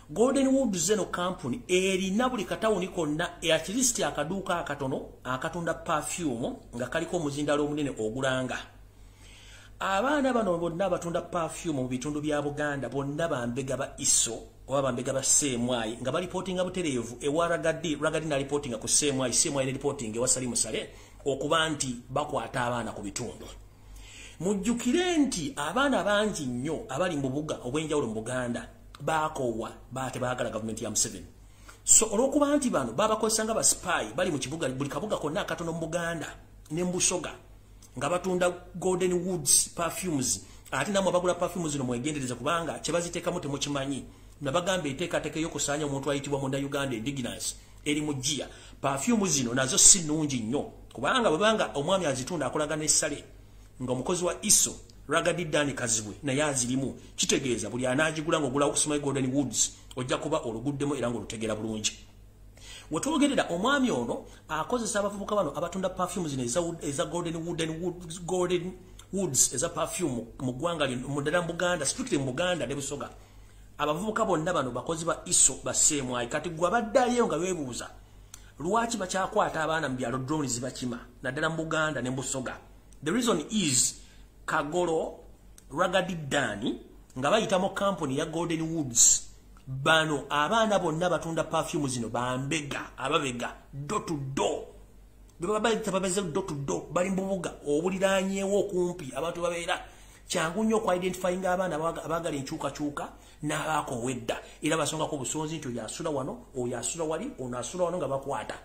Golden Woods zeno company erina buli katawuni konna at least akaduuka akatono akatunda perfume nga kaliko omuzindalo omunene ogulanga abaana bano bonna batunda perfume mu bitundu bya Buganda bonna bambega ba iso oba bambega ba Semwai nga balipotinga butereevu ewa Ragadi na reportinga ku Semwai ne reporting ewa Salimu Sale okuba nti bakwata abaana ku bitundu mujjukire nti abaana bangi nnyo abali mu bubuga obwenjawulo mu Buganda bakowa bate baagala government ya Museveni so olw'okuba nti bano babakozesa nga ba spy bali mu kibuga buli kabuga konna akatono mu Buganda ne Busoga nga batunda Golden Woods perfumes ate namwe bagula perfumes zino mwegendereza kubanga kye baziteekamu temukimanyi nabagambe eteekateeka y'okusaanya omuntu ayitibwa munda Uganda indigenous eri mu jia perfumes zino nazo si nnungi nnyo kubanga bwebanga omwami azitunda akolagana essale nga omukozi wa ISO Ragadi Dani Kazibwe naye azirimu kitegeeza buli anaagigula ng'ogula okusoma Golden Woods ojja kuba oluguddemu era ng'olutegeera bulungi wetwogerera omwami ono akozesa abavubuka bano abatunda perfume zino eza Golden Woods eza perfume mu ggwanga mu ddala mu Buganda strictly mu Buganda ne Busoga abavubuka bonna bano bakozi ba ISO ba Semwai kati gwe abaddayo nga beebuuza lwaki bakyakwata abaana mu byalo drones zibakima naddala mu Buganda ne Busoga the reason is Kagolo Ragadi Dani nga bayitamu company ya Golden Woods bano abaana bonna batunda perfume zino bambega ababega do to do baba bayita babeze dot to dot bali mbubuga obuliranyewo okumpi abantu babeera kyangu nnyo ku identifying abaana abagala enkyukakyuka n'abaako wedda era basongako obusonzi nti oyo asula wano oyo asula wali ono asula wano nga bakwata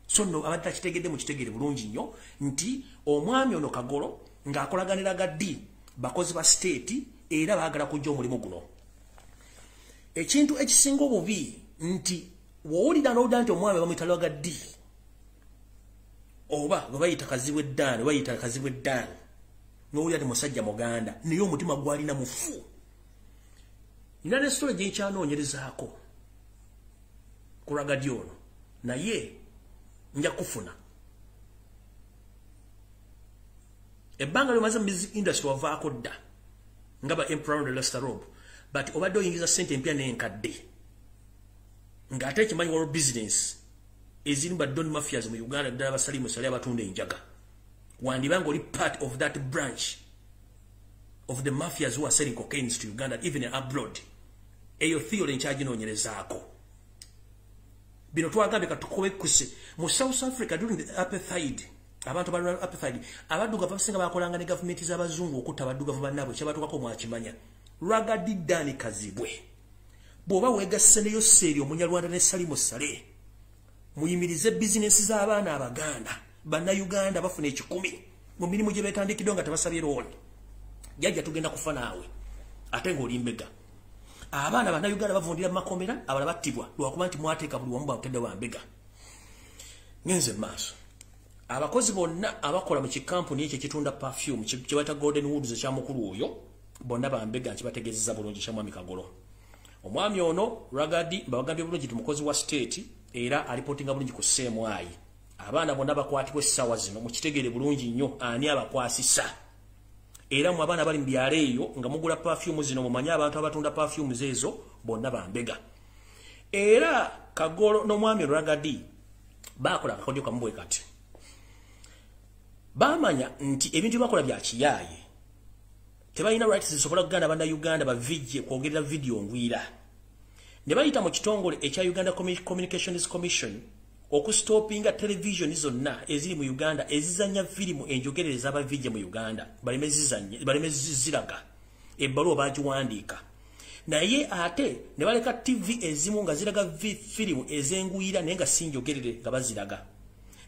so nno abantu takitegedde mu kitegere bulungi nnyo nti omwami ono Kagolo ng'akolaganira gaddi bakozi ba state era baagala kujja omulimu guno ekintu ekisinga obubi nti woowulira n'odda nti omwami bamuyita Lwagaddi oba bwe bayita Kazibwe Ddaani bayita Kazibwe Ddaani n'owulira ti musajja muganda naye omutima gwalina mufu nina ne story gye nkyanoonyerezaako ku Lwagaddi ono naye nja kufuna ebbanga ly'omaze mu music industry wavaako dda nga ba Emperor de Lestarobe but obadde oyingiza ssente empya n'enkadde ng'ate ekimanyi waliwo business eziri ba Don Mafias mu Uganda ddala basalimu sali abatunda enjaga wandibanga oli part of that branch of the mafias who are selling cocaine to Uganda even abroad eyo theory nkyaginoonyerezaako bino twagambye katukobe kuse mu South Africa during the apartheid abantu balina apartheid abaddugavu abasinga bakolanga ne government z'abazungu okutta abaddugavu bannaabwe kyabatukako mwakimanya Lwagaddi Ddaani Kazibwe bw'oba weegasse neyo seeri omunyarwanda ne Salimu Sale muyimirize bizinesi z'abaana abaganda bannayuganda bafuna 10 mu mirimu gye beetandikiddwa nga tebasabye looni jjajja tugenda kufa naawe ate ng'oli mbega abaana bannayuganda bavundira mu makomera abalala battibwa lwakuba nti mwateeka buli wamu bamutedde wa mbega ngenze maaso abakozi bonna abakola mu kikampuni ekyo ekitunda perfume kye bayita Golden Woods ekya mukulu oyo bonna bambega nkibategeezezza bulungi kya mwami Kagolo omwami ono Lwagaddi mbawagambye bulungi ti mukozi wa state era alipotinga bulungi ku CMI abaana bonna bakwatibwa essaawa zino mukitegere bulungi nnyo ani abakwasisa era mu abaana bali mu byalo eyo nga mugula perfume zino mumanye abantu abatunda perfume ezo bonna bambega era Kagolo n'omwami Lwagaddi bakola akakodyo kamubwe kati bamanya nti ebintu bakola bya kiyaaye tebalina rights zisobola kuganda bannayuganda bavijje kwogerera video ngwira ne bayita mu kitongole ekya Uganda Communications Commission okustopinga television zonna eziri mu Uganda ezizanya firimu enjogereza abavijje mu Uganda balemeziziraga ebbaluwa bagiwandiika naye ate ne baleka TV ezimu nga ziraga firimu ezenguyira naye nga sinjogerere nga baziraga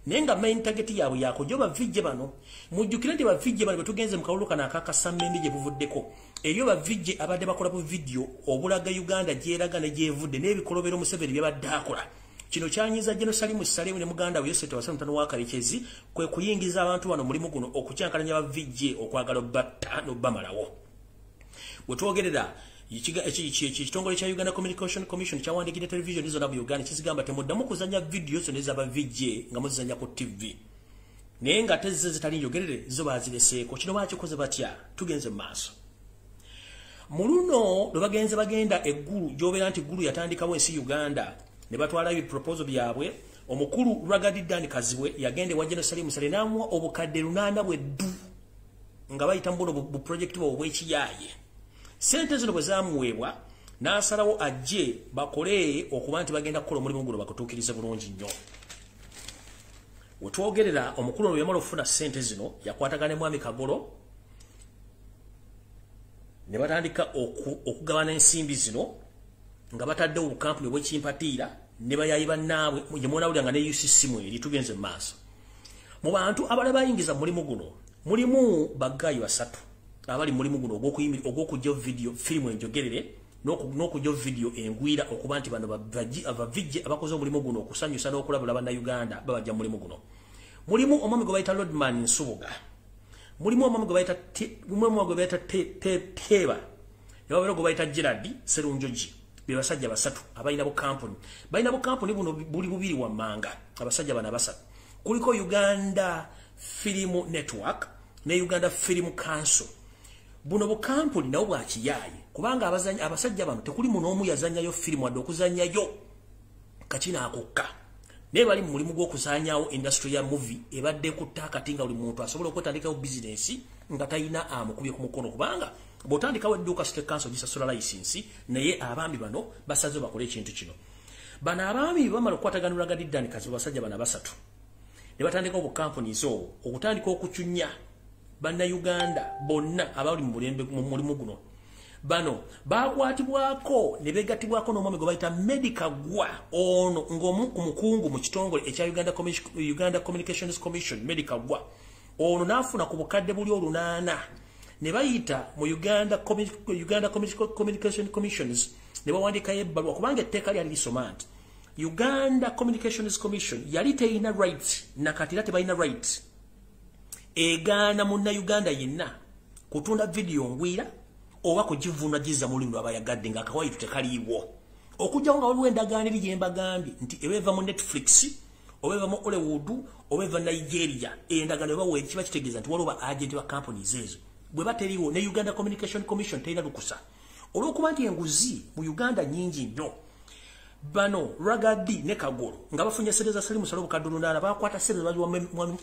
nenga main target yaabwe yakojoba vijje bano mujjukire nti bavijje bano betugenze mu kawuluka nakakasamembe gye buvuddeko eyo bavijje abadde bakola bu video obulaga Uganda gyeraga ne gyevudde n'ebikolobero Museveni byabadde akola kino kyanyiza General Salimu Sale ne muganda we Yosete Wasanu tano wakalichezi kwe kuyingiza abantu bano mulimu guno okucyankalanya bavijje okwagala batta no bamalawo wetwogerera ekitongole kya Uganda Communication Commission kyawandikira television izo nabu Uganda kizigamba temuddamu kuzanya video zo nezabavijje nga muzanya ku TV naye nga tezze zitali njogerere zo bazireseeko kino bakikoze batya tugenze mu maaso muluno lwe bagenda eggulu gy'obeera nti eggulu yatandikawo ensi Uganda ne batwala ebi proposal byabwe omukulu Lwagaddi Ddaani Kazibwe yagende wa General Salimu Sale n'amuwa obukadde 8 bweddu nga bayita mbuno bu project obw'ekiyaaye sente zino bwe zaamuweebwa n'asalawo ajje bakole okuba nti bagenda kukola omulimu guno bakutuukirize bulungi nnyo wetwogerera omukulu ono yamala okufuna sente zino yakwatagana mwami Kagolo ne batandika okugabana ensimbi zino nga bataddewo obukampuni obwekimpatiira ne bayayi bannaabwe gye mwonawulira nga ne UCC mweri tugenze mu maaso mu bantu abala bayingiza mulimu guno mulimu baggayi basatu abali mulimu guno ogw'okujja video firimu enjogerere n'okujja video engwira okuba nti bano abavijje abakoze omulimu guno okusanyusa n'okulabula bannayuganda babajja mulimu guno mulimu omwami gwe bayita Lordman Nsubuga mulimu omwami gwe bayita Teba ne gwe bayita Gerard Serunjoji be basajja basatu abalina bukampuni buno buli bubiri wammanga abasajja bana basatu kuliko Uganda Film Network ne Uganda Film Council buno bukampuni nawo bwa kiyaaye kubanga abasajja bano tekuli munoomu yazanyayo firimu wadde okuzanyayo kachina akukka ne bali mu mulimu gw'okuzanyawo industry ya movie ebadde kutta akatinga buli muntu asobola okwetandikawo business nga talina amukubye ku mukono kubanga bw'otandikawo edduuka State Council gisasula license naye abaami bano basaze bakole ekintu kino bano abaami bamala okukwatagana Lwagaddi Ddaani Kazibwe basajja bana basatu ne batandika obu companies okutandika okuchunya bannayuganda bonna abali mu bulembe mu mulimu guno. Bano bakwatibwako ne begatibwako n'omwami gwe bayita Medical Gwa ono ng'omu ku mukungu mu kitongole ekya Uganda Communications Commission. Medical Gwa ono n'afuna ku bukadde buli 8 ne bayita mu Uganda Communication Commissions ne bawandikayo ebbaluwa kubanga etteeka lyali lisoma nti Uganda Communications Commission yali teina rights nakati era tebalina rights egaana munnayuganda yenna kutunda video ngwira oba kugivuna giza mulimu abayagadde nga akawaii tekaliiwo okujjawo nga waliwo endagaano eri gye mbagambye nti ebeva mu Netflix obeva mu Hollywood obeva Nigeria endagaano bawe kiba kitegeeza nti waliwo ba agent ba companies ezo bwe bateriwo ne Uganda Communication Commission terina lukusa olw'okuba nti enguzi mu Uganda nyingi nnyo. Bano Ragadi ne Kagolo nga bafunye sente za Salimu Salobu kadulundana bakwata sente baziwa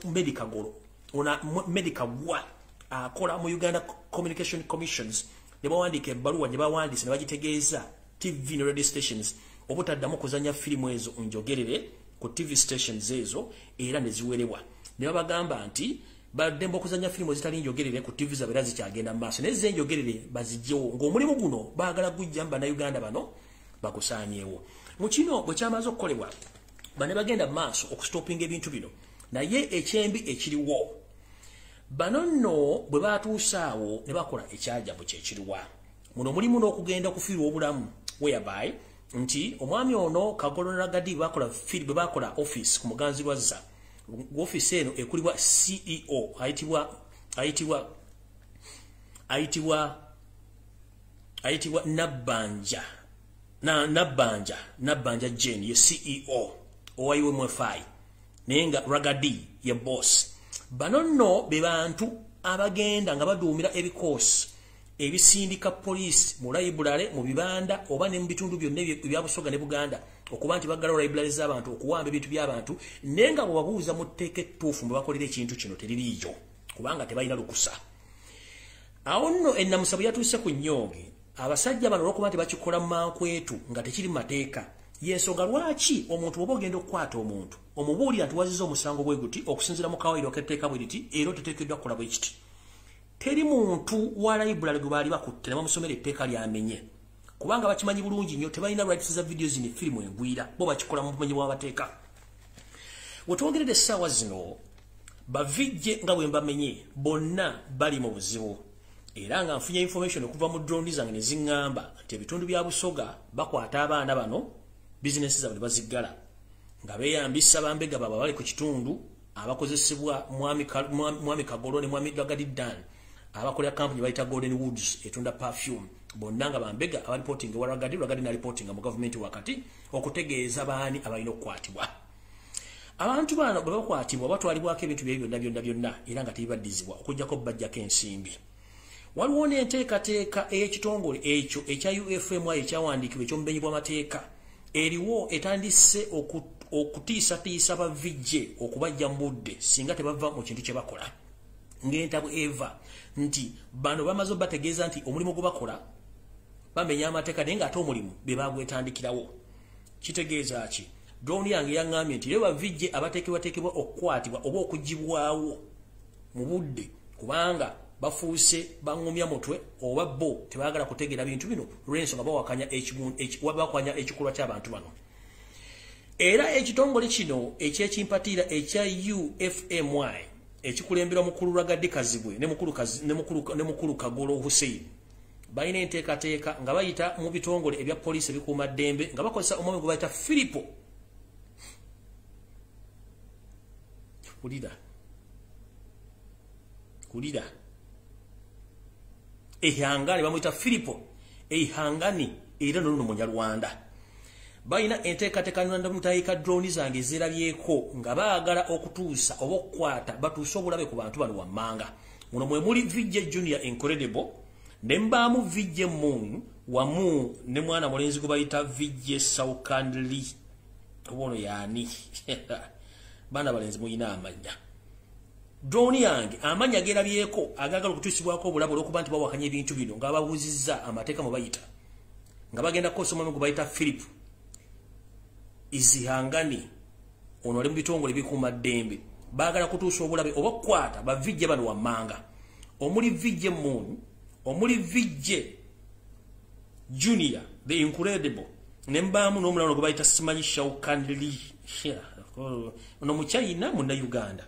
Medical Golo ona Medical Gwa akola mu Uganda Communication Commissions ne bawandika ebbaluwa ne bawandise ne bagitegeeza TV ne radio stations obutaddamu kuzanya filimu ezo njogerere ku TV stations ezo era ne ziwerebwa ne babagamba nti bademba okuzanya filimu zitali njogerere ku TV zabera zikyagenda maaso ne ze njogerere bazijjewo ng'omulimu guno baagala gujja mba na Uganda bano bakusaanyeewo. Mu kino bwe kyamaze okukolebwa bane bagenda maaso okustopinga ebintu bino naye ekyembi ekiriwo bano nno bwe batuusaawo ne bakola ekyajabu kyekiriwa muno mulimu n'okugenda okufiirwa obulamu whereby nti omwami ono Kagolo Ragadi bakola office ku Muganzirwazza. Office eno ekulibwa CEO ayitibwa Nabbanja Jane ye CEO owa UMFI nenga Ragadi ye boss. Bano nno be bantu abagenda nga baduumira ebikoosi ebisindika police mu library mu bibanda oba ne mu bitundu byonna ebya Busoga ne Buganda okuba nti baggalawo library z'abantu okuwamba ebintu by'abantu nenga bwe babuuza mu tteeka ettuufu mu bakolera ekintu kino teririiyo kubanga tebalina lukusa. Awo nno ennamusabu yatuuse ku nnyooge abasajja bano olw'okuba nti bakikola mu mankwetu nga tekiri mu mateeka yensonga lwaki omuntu bw'oba ogenda okukwata omuntu omubuulira nti waziza omusango bwe guti okusinziira mu kawaayiro k'etteeka bwe liti era oteteekeddwa kukola bwe kiti. Teri muntu wa library gwe baali bakutte ne bamusomera etteeka lyamenye kubanga bakimanyi bulungi nnyo tebalina rights za video zino firimu engwira bo bakikola mu bumenyi bw'abateeka. Wetwogeredde essaawa zino bavijje nga bwe mbamenye bonna bali mu buzibu era nga nfunye information okuva mu drone zange ne ziŋŋamba nti ebitundu bya Busoga bakwata abaana bano business zaabwe baziggala nga beeyambisa bambega baba bali ku kitundu abakozesebwa mwami Kagolo ne mwami Ragadi Dan abakolera company bayita Golden Woods etunda perfume bonna nga bambega abalipoting wa Ragadi na reporting mu government wakati okutegeeza baani abalina okukwatibwa. Abantu bano bwe bakwatibwa batwalibwako ebintu byonna era nga tebibaddizibwa okujjako bajjako ensimbi. Waliwo n'enteekateeka ey'ekitongole ekyo ekya UFMI ekyawandiikibwa eky'omubenyi bw'amateeka eriwo etandise okutiisatiisa bavijje okubajja mu budde singa tebava mu kintu kye bakola ng'entabu eva nti bano bamaze bategeeza nti omulimu gwe bakola bamenya amateeka naye ng'ate omulimu be bagwetandikirawo. Kitegeeza ki? Drone yange yaŋŋambye nti rero bavijje abateekebwateekebwa okukwatibwa oba okugibwawo mu budde kubanga bafuuse baŋŋumya mutwe oba bo tebaagala kutegeera bintu bino olw'ensonga bawakanya ekikolwa ky'abantu bano. Era ekitongole kino ekyekimpatiira ekya UFMI ekikulembera mukulu Ragadi Kazibwe ne mukulu Kagolo Hussein balina enteekateeka nga bayita mu bitongole ebya poliisi ebikuuma ddembe nga bakozesa omwami gwe bayita Filipo. Kulira ehangani bamuyita Filipo ehangani era n'oluno Munyarwanda balina enteekateeka mutayika drone zange ezerabyeko nga baagala okutuusa oba okukwata batuuse obulabe ku bantu bano wammanga. Muno mwe muli Vijje Junior Incredible ne mbaamu Vijje Moon wamu ne mwana mulenzi gwe bayita Vijje Saukanli obono yaani bana balenzi muyina amanya. Drone yange amanya gerabyeko agagala okutuusibwako obulabe olw'okuba nti bawakanya ebintu bino nga babuuzizza amateeka mu bayita nga bagenda kukosa omwami gwe bayita Philip Izihangani ono ali mu bitongole bikuuma ddembe bagala kutuusa obulabe oba kwata bavijje bano wammanga omuli vijje Moon omuli vijje Junior the incredible nembaamu n'omulano gwe bayita simanyi Shaukanli ono mu China mu Uganda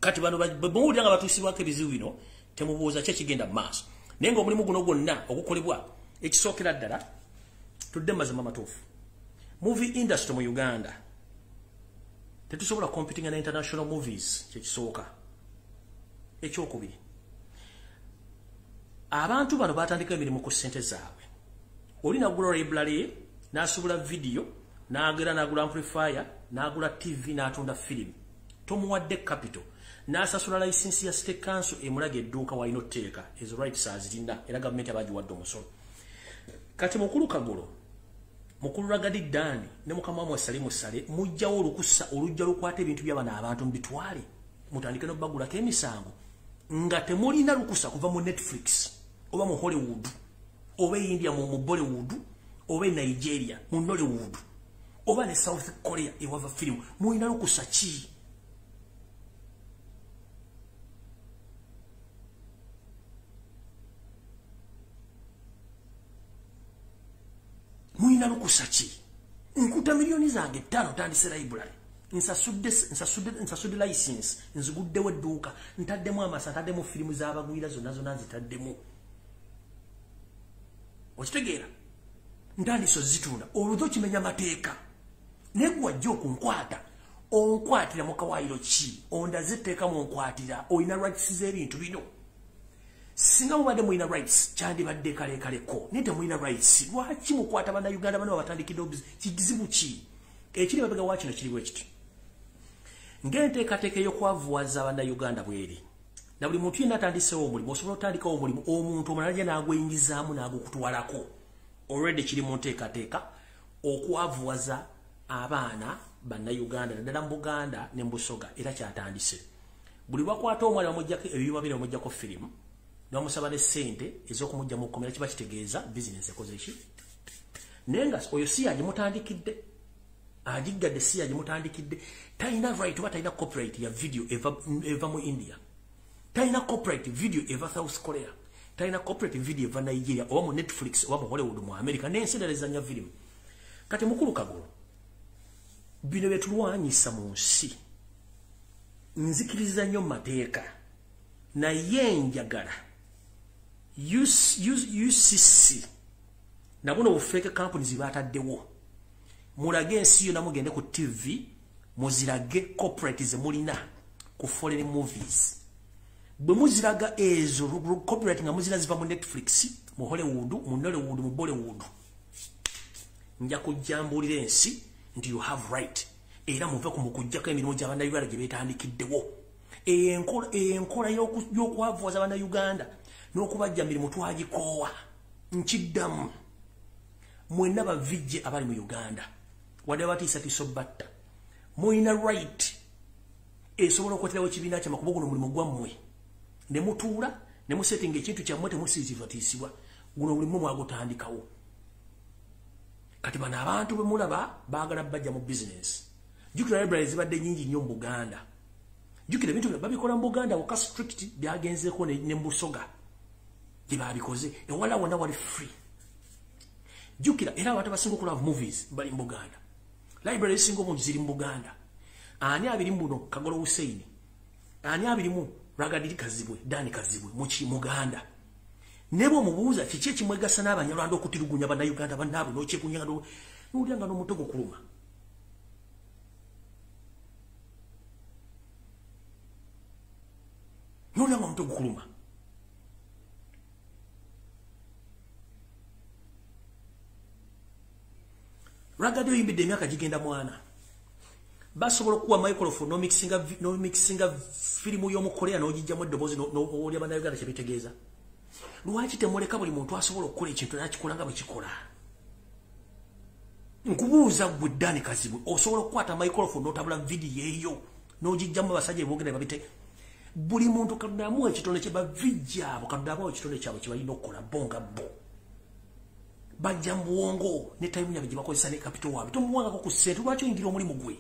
kati bano bamulira nga batuusibwako ebizibu bino temubuuza kye kigenda maaso naye ng'omulimu guno gwonna ogukolebwa ekisookera ddala tudde mazima matuufu movie industry mu Uganda tetusobola competing na international movies kyekisooka ekyokubiri abantu bano batandika emirimu ku ssente zaabwe oli nagula library n'asubula video n'agera n'agula amplifier n'agula TV n'atunda film tomuwadde capital n'asasula license ya state council emulaga edduuka walina otteeka ezo rights azirinda era gavumenti abagiwadde omusolo kati mukulu Kagolo mukulu Ragadi Dani ne mukama wa Salimu Sale mujjawo olukusa olujja lukwata ebintu by'abana abantu mbitwale mutandike no bagula kemisango nga temulina lukusa kuva mu Netflix oba mu Hollywood oba India mu Bollywood oba Nigeria mu Nollywood oba ne South Korea ewava film mulina lukusa ki mulina lukusa ki nkuta milioni zange 5 tandise library nsasudde license nziguddewo edduuka ntaddemu amasa ntaddemu firimu z'abagwira zonna nzitaddemu okitegeera ntandise zitunda olwo kimenya mateeka naye gwajja okunkwata onkwatira mu kawaayiro ki ondaze etteeka mu nkwatira olina rights z'ebintu bino singa mubadde mulina rights kyandibadde kalekaleko naye temulina rights lwaki mukwata bannayuganda bano babatandikidde kizibu ki ekiri mabega wa kino kiriwo ekiti ng'enteekateeka ey'okwavuwaza bannayuganda bweri na buli muntu yenna atandisewo omulimu osobola otandikawo omulimu omuntu omulala gye n'agweyingizaamu n'agukutwalako already kiri mu nteekateeka okwavuwaza abaana bannayuganda naddala mu Buganda ne mu Busoga era kyatandise buli lwakwata omwana bamuggyako ebyuma bino bamuggyako firimu n'omusaba ne ssente ez'okumugya mu kkomera kiba kitegeeza bizinesi ekoze ki naye nga oyo si yagimutandikidde agiggadde si yagimutandikidde talina right oba talina copyright ya video eva mu India talina copyright video eva South Korea talina copyright video eva Nigeria oba mu Netflix oba mu Hollywood mu America n'ensi endala ezannya firimu kati mukulu Kagolo bino bye tulwanyisa mu nsi nzikiriza nnyo mu mateeka naye njagala UCC na buno bufeke companies bataddewo mulage ensi yonna mugende ku TV muzirage corporates mulina ku foreign movies bwe muziraga ezo corporate nga muzira ziva mu Netflix mu Hollywood mu Nollywood mu Bollywood nja kujjambulira ensi nti you have right era muve ku mukujjako emirimu gy'abannayuganda gye beetandikiddewo enkola y'okwavuwaza abannayuganda n'okubajja mirimu twagikoowa nkiddamu mwenna bavijje abali mu Uganda wadde batiisatiiso batta mulina right esobola okweterawo ekibiina kyamakubo guno mulimu gwammwe ne mutuula ne musetinga ekintu kyammwe temusiitiisibwa guno mulimu mwagutandikawo kati bano abantu bwe mulaba baagala bajja mu bizinesi jjukira library zibadde nnyingi nnyo mu Buganda jjukira ebintu babikola mu Buganda waka strict byagenzeeko ne Busoga gye babikoze ewala wonna wali free jjukira era abantu abasinga okulaba movies bali mu Buganda library ezisinga obungi ziri mu Buganda ani abirimu buno Kagolo Hussein ani abirimu Ragadi Kazibwe Dani Kazibwe mu Muganda nebo mubuuza kiki ekimwegasa n'Abanyarwanda okutirugunya bannayuganda bannaabwe n'okyekunya n'olyanga n'omutego kuluma n'olyanga omutego kuluma Ragadi oyimbidde emyaka gigenda mwana basobola okuwa microphone no mixinga firimu y'omu Korea n'ogijjamu eddoboozi n'olya bannayuganda kye bitegeeza lwaki temuleka buli muntu asobola okukola ekintu nakikola nga bwe kikola nkubuuza gwe Dani Kazibwe osobola okukwata microphone n'otabula vidiyo eyo n'ogijjamu abasajja ebogenda babite buli muntu kaddamu ekitone kye bavijja abo kaddamu ekitone kyabwe kye balina okukola bonga bo bajja mu buwongo ne time yabwe gye bakozesa ne kapito waabwe tomuwangako ku ssente lwaki oyingira omulimu gwe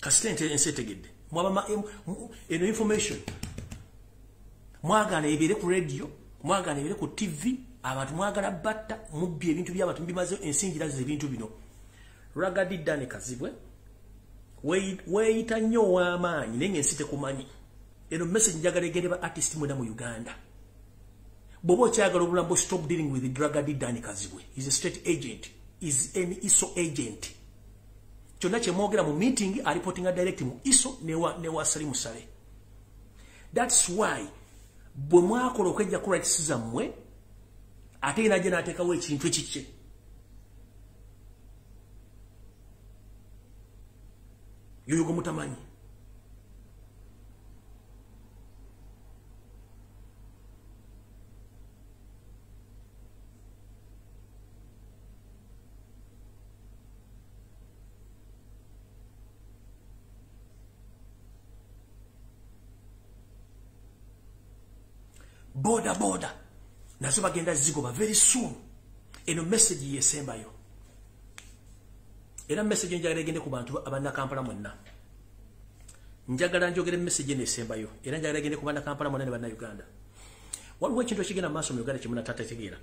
kasitente ensetegedde mwaba eno information mwagana ebire ku radio mwagana ebire ku TV abantu mwagala batta mubbi ebintu by'abantu bimaze ensingira ze ebintu bino Ragadi Dane Kazibwe weeyita nnyo w'amaanyi naye ngensi tekumanyi eno message njagala egende ba artist mwena mu Uganda bobo kyagala obulambo stop dealing with the Ragadi Dane Kazibwe is a state agent is an ISO agent kyonna kyemwogera mu meeting a reporting a direct mu ISO ne wa Salimu Sale. That's why bwe mwakola okwejja ku rights zammwe ate era je n'ateekawo ekintu ekikye yoyogo mutamanyi boda nazo bagenda zigoba very soon eno message yesembayo era message njagala egende ku bantu abana Kampala mwenna njagala njogere message nesembayo era njagala egende ku bana Kampala mwenna ne bana Uganda waliwo ekintu ekigenda maaso mu Uganda kimuna tatategeera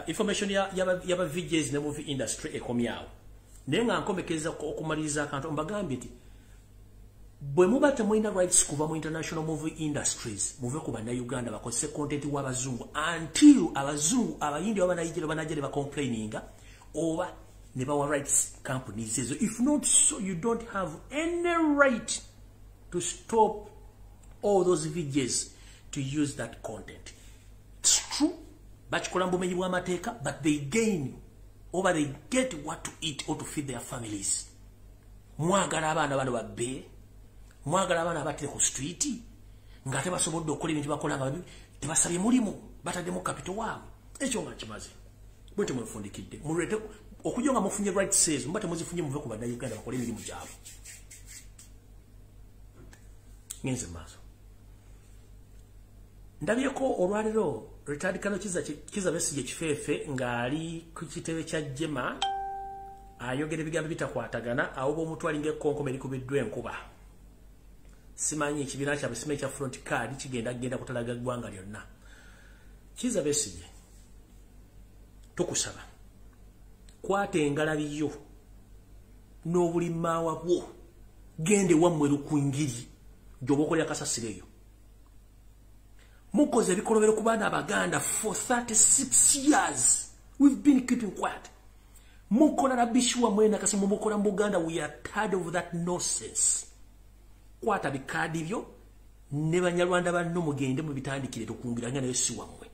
information yaba VJs ne movie industry ekomyawo naye nga nkomekeza okumaliriza akantu mbagambye nti bwe mubata mwina rights kuva mu international movie industries muve ku bana Uganda bakozese content w'abazungu until abazungu abayindi abanayigire banajere ba complaininga oba ne bawa rights companies ezo. If not so, you don't have any right to stop all those VJs to use that content. It's true bakikola mbumenyi bw'amateeka but they gain over they get what to eat or to feed their families. Mwagala abaana bano babbe mwagala abaana abatire ku street nga tebasobodde okukola ebintu bakola nga tebasabye mulimu bataddemu capital waabwe ekyo nga kimaze bwe temwefundikidde mulete okujja nga mufunye right says mbate muzifunye muve ku bana Uganda bakole emirimu gyabwe ngenze maaso ndabyeko olwaliro retired Colonel Kiza Besigye Kifeefe ng'ali ku kitebe kya Jema ayogera ebigambo bitakwatagana awo bw'omutwalinga ekkonkome likubiddwa enkuba simanyi ekibiina kyabwe simanyi kya front card kigenda kutalaga ggwanga lyonna. Kiza Besigye tukusaba kwata engalabi yo n'obulimaawa bwo gende wammwe lukwingiri gy'oba okolera kasasireyo mukoze ebikolobero ku baana Abaganda for 36 years we've been keeping quiet mukola rubbish wammwe nakasi mumukola mu Buganda we are tired of that nonsense. Kwata bikadi byo ne Banyarwanda banno mugende mu bitandikire tukungiranya nayo si wammwe.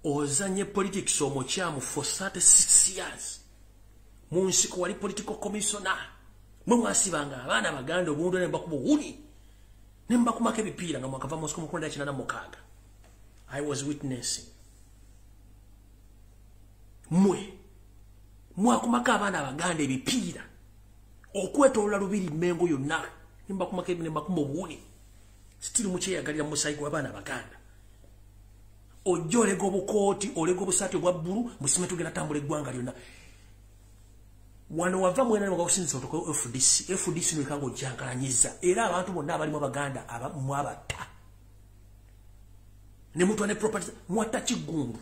Ozanye politics omukyamu for 36 years. Munsiko wali political commissioner. Mwe mwasibanga abaana Abaganda obundu ne mbakuba wuli. Ne mbakumaka ebipiira nga mwakava Moscow mukonda kinana mukaaga. I was witnessing. Mwakumaka abaana Abaganda ebipiira. Okwetolola lubiri Mengo yonna. Ne mbakumaka ne mbakumba wuli. Still mukyeyagalira musayiko abaana Abaganda. Ojolega obukooti olega obusati obwa bbulu musime tugenda tambula eggwanga lyonna wano wava mwena nga kusinza otoko FDC no kango jankalanyiza era abantu bonna abalimu Abaganda mwabata ne mutwa ne properties mwata Kigundu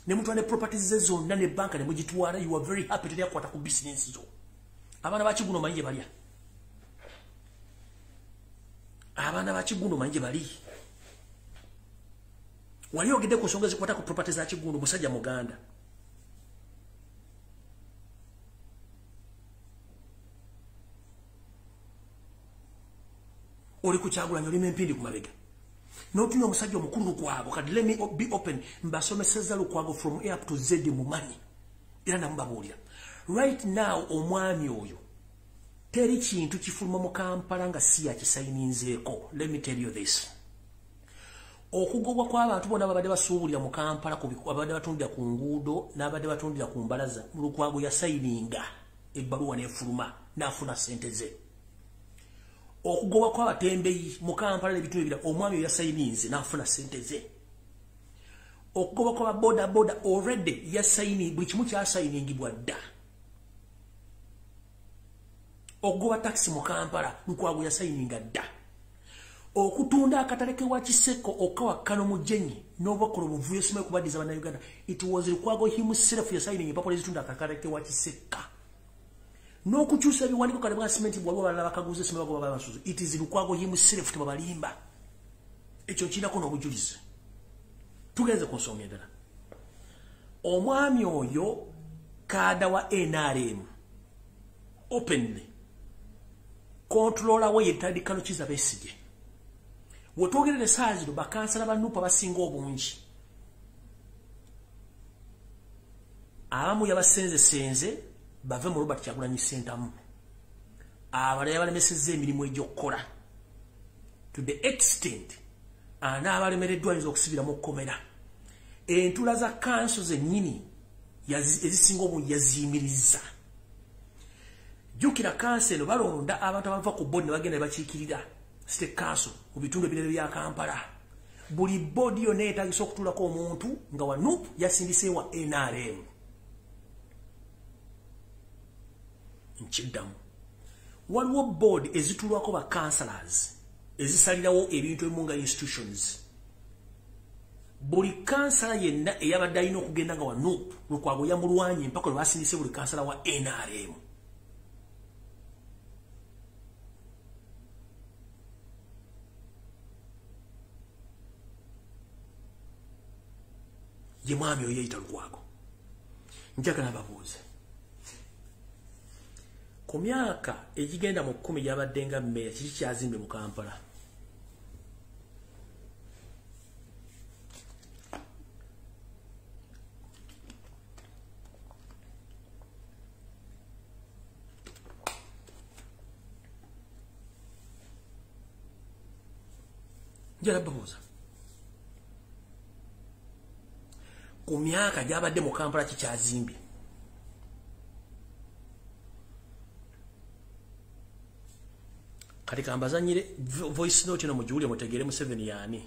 ne mutwa ne properties zonna ne banka ne mugitwala you are very happy to yakwata ku business zo abana ba Kigundu manje balya abana ba Kigundu manje bali wali ogede ku nsonga zikwata ku properties za Kigundu musajja Muganda oli kukyagulanya oli mempindi ku mabega n'otunya omusajja omukulu Lukwago kati let me be open mbasomeseza Lukwago from A up to Z mu manyi era namubabuulira right now omwami oyo teri kintu kifuluma mu Kampala nga si yakisayininzeeko. Let me tell you this okugobwa kw'abantu bonna babadde basuubulira mu Kampala abadde batundira ku nguudo n'abadde batundira ku mbalaza Lukwago yasayininga ebbaluwa n'efuluma n'afuna sente ze. Okugobwa kw'abatembeyi mu Kampala n'ebitundu ebirala omwami yasayininze n'afuna sente ze. okugoba kwa boda boda already ya signing buli kimu kya signingibwa dda. Okugoba taxi mu Kampala Lukwago ya signinga dda. Okutunda akatale ke wa Kiseko okawa kano mujenyi n'obakolo buvuyo sima kubadiza bana Uganda. It was Lukwago himself ya signing papo lezitunda akatale ke wa Kiseka. N'okukyusa biwandiiko kale bwa cement bwa bala bakaguze sima bago baba basuzu. It is Lukwago himself tebabalimba. Ekyo kirako n'obujulizi. Tugenze konsomya dala. Omwami oyo kada wa NRM openly controller we yetandikano kiza Besigye. Wotwogerere saaziro bakansala banupa basinga obungi. Abamu yabasenze bave mu Robert Kyagulanyi Center. Abalaya balemesezza emirimu egy'okukola. To the extent abalemereddwa ayinza okusibira mu kkomera. Entula za kanso zennyini ezisinga obungi yaziyimiriza. Jukira kanso eno balonda abantu abava ku boodi ne bagenda ne bakiikirira state council mu bitundu ebirala bya Kampala. Buli boodi yonna yeetaagisa okutulako omuntu nga wa NUP yasindise wa NRM. Nkiddamu. Waliwo board ezitulwako ba councillors ezisalirawo ebintu ebimu nga institutions. Buli kansala yenna eyabadde alina okugenda nga wa NUP Lukwago yamulwanye mpaka lwe basindise buli kansala wa NRM. Ye mwami oyo yeyita Lukwago. Njagala babuuze. Ku myaka egigenda mu 10 gyabadde nga mmeya kiki kyazimbe mu Kampala? Njagala babuuza. Ku myaka gyabadde mu Kampala kikyazimbe. Kati kambazanyire voice note no mujuli mutegere mu 7 yani.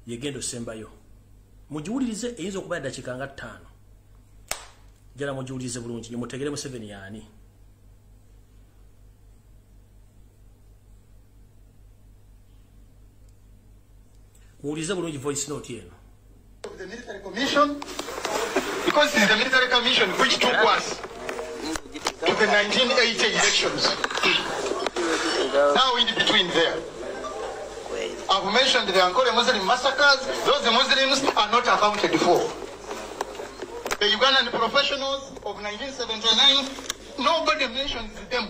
Yegendo sembayo. Mujulize eyinza okuba dakika nga 5. Jala mujulize bulungi mutegere mu 7 yani. Mujulize bulungi voice note yenu. The military commission, because it is the military commission which took us to the 1980 elections. Now in between there. I've mentioned the Ankole Muslim massacres. Those Muslims are not accounted for. The Ugandan professionals of 1979, nobody mentions them.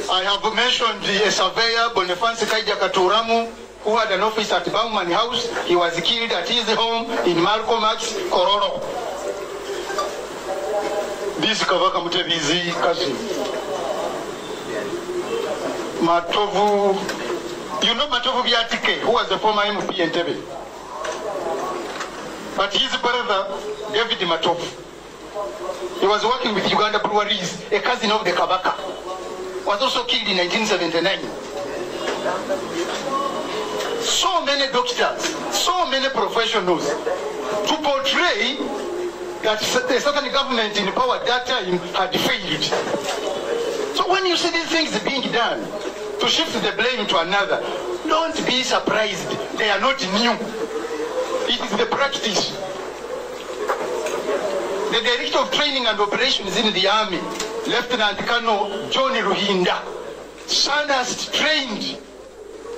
I have mentioned a surveyor, Boniface Kaija Katuramu, who had an office at Bauman House. He was killed at his home in Malcolm X, Kororo. This Kavaka Mutebizi Kasim. Matovu, you know Matovu Biatike, who was the former MP in Tebe. But his brother, David Matovu, he was working with Uganda Breweries, a cousin of the Kabaka, was also killed in 1979. So many doctors, so many professionals to portray that the certain government in power at that time had failed. So when you see these things being done, to shift the blame to another, don't be surprised. They are not new. It is the practice. The Director of Training and Operations in the Army, Lieutenant Colonel John Ruhinda, Sandhurst trained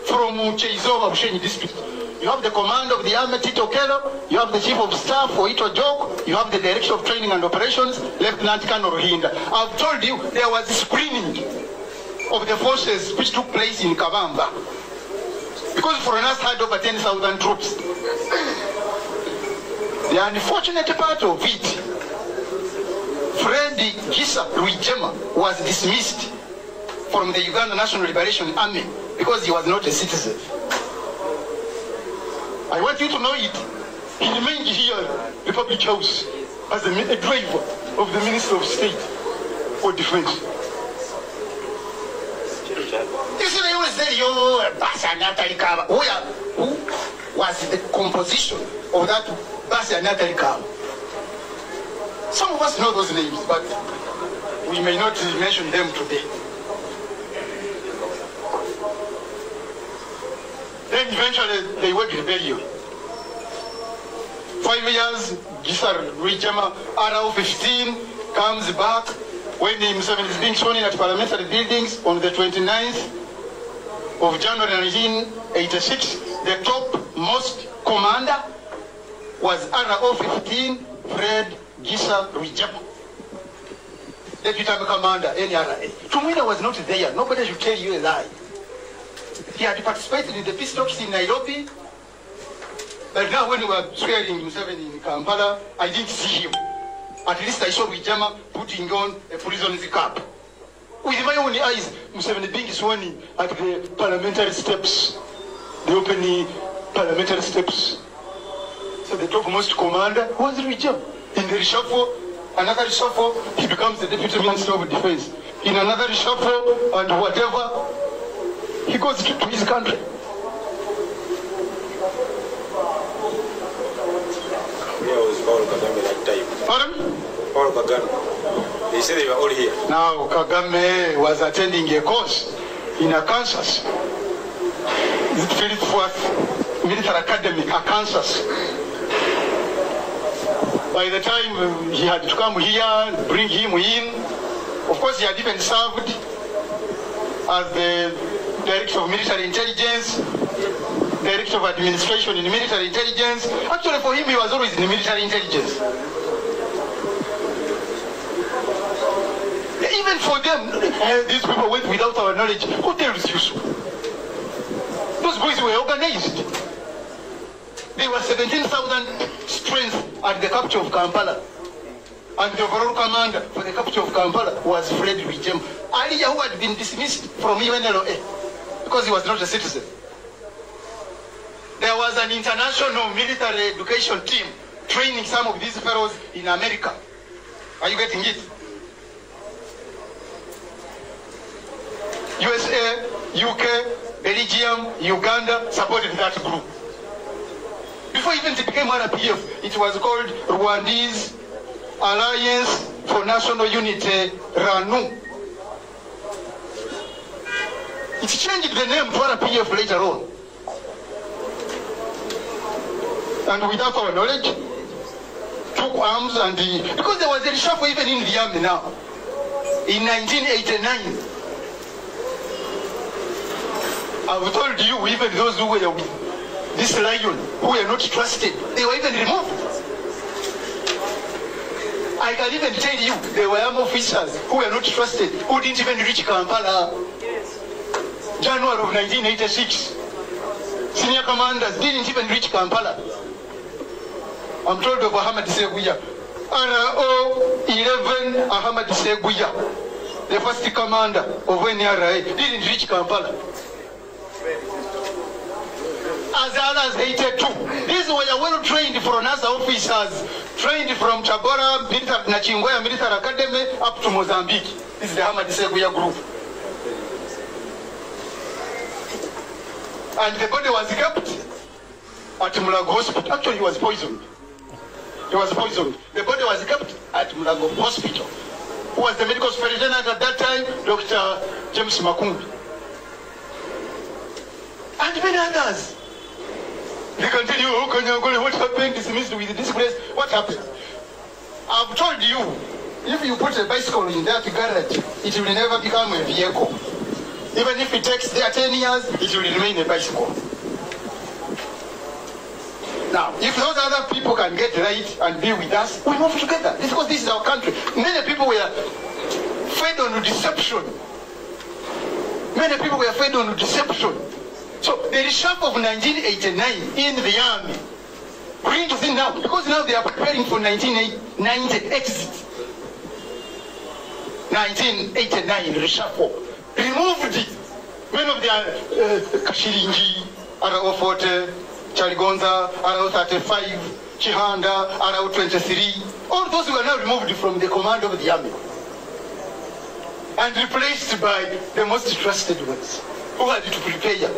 from Cheizova, Bushenyi district. You have the command of the army, Tito Kello. You have the chief of staff for Ito Jok. You have the director of training and operations, Lieutenant Colonel Ruhinda. I've told you there was a screening of the forces which took place in Kabamba. Because foreigners had over 10,000 troops. The unfortunate part of it, Freddy Gisa Luijema was dismissed from the Uganda National Liberation Army because he was not a citizen. I want you to know it. He remained here at the public house as a driver of the Minister of State for Defense. You see, they always Who was the composition of that Basi Anatali Kaba? Some of us know those names, but we may not mention them today. Then eventually they went to rebellion. 5 years, Gisa Rijama, RAO 15 comes back when the Museveni is being sworn in at parliamentary buildings on the 29th of January 1986. The topmost commander was RAO 15, Fred Gisa Rijama. Deputy Commander, NRA. Tumwina was not there. Nobody should tell you a lie. He had participated in the peace talks in Nairobi. But now when we were swearing Museveni in Kampala, I didn't see him. At least I saw Rijama putting on a prison's cap. With my own eyes, Museveni being sworn in at the parliamentary steps. The opening parliamentary steps. So the topmost commander was Rijama. In the reshuffle, another reshuffle, he becomes the Deputy Minister of Defense. In another reshuffle and whatever, he goes to his country. Where was Paul Kagame that time? Pardon? Paul Kagame. They said they were all here. Now, Kagame was attending a course in Arkansas. Is it Philip Worth Military Academy, Arkansas? By the time he had to come here, bring him in, of course he had even served as the Director of Military Intelligence, Director of Administration in Military Intelligence. Actually for him, he was always in the Military Intelligence. Even for them, these people went without our knowledge. Who tells you so? Those boys were organized. There were 17,000 strength at the capture of Kampala. And the overall commander for the capture of Kampala was Fred Rijama. Earlier, who had been dismissed from UNLA because he was not a citizen. There was an international military education team training some of these fellows in America. Are you getting it? USA, UK, Belgium, Uganda supported that group. Before even it became RPF, it was called Rwandese Alliance for National Unity, RANU. It changed the name to RPF later on. And without our knowledge, took arms and because there was a reshuffle even in the army now. In 1989, I've told you, even those who were with this lion, who were not trusted, they were even removed. I can even tell you, there were army officers who were not trusted, who didn't even reach Kampala. January of 1986. Senior commanders didn't even reach Kampala. I'm told of Ahmad Seguya. RAO 11 Ahmad Seguya, the first commander of NRA, didn't reach Kampala. As others 82. These were well-trained foreigners officers, trained from Chabora, Nachingwea Military Academy up to Mozambique. This is the Ahmad Seguya group. And the body was kept at Mulago Hospital. Actually, he was poisoned. He was poisoned. The body was kept at Mulago Hospital. Who was the medical superintendent at that time? Dr. James Makumbi. And many others. They can tell you, oh, Kanyagole, what happened? Dismissed with this place. What happened? I've told you, if you put a bicycle in that garage, it will never become a vehicle. Even if it takes there 10 years, it will remain a bicycle. Now, if those other people can get right and be with us, we move together. It's because this is our country. Many people were fed on deception. Many people were fed on deception. So the reshuffle of 1989 in the army, we're going to see now, because now they are preparing for 1990 exit. 1989 reshuffle. Removed it. Many of the Kashirinji, RAO 40, Charigonza, RAO 35, Chihanda, RAO 23, all those were now removed from the command of the army and replaced by the most trusted ones. who had to prepare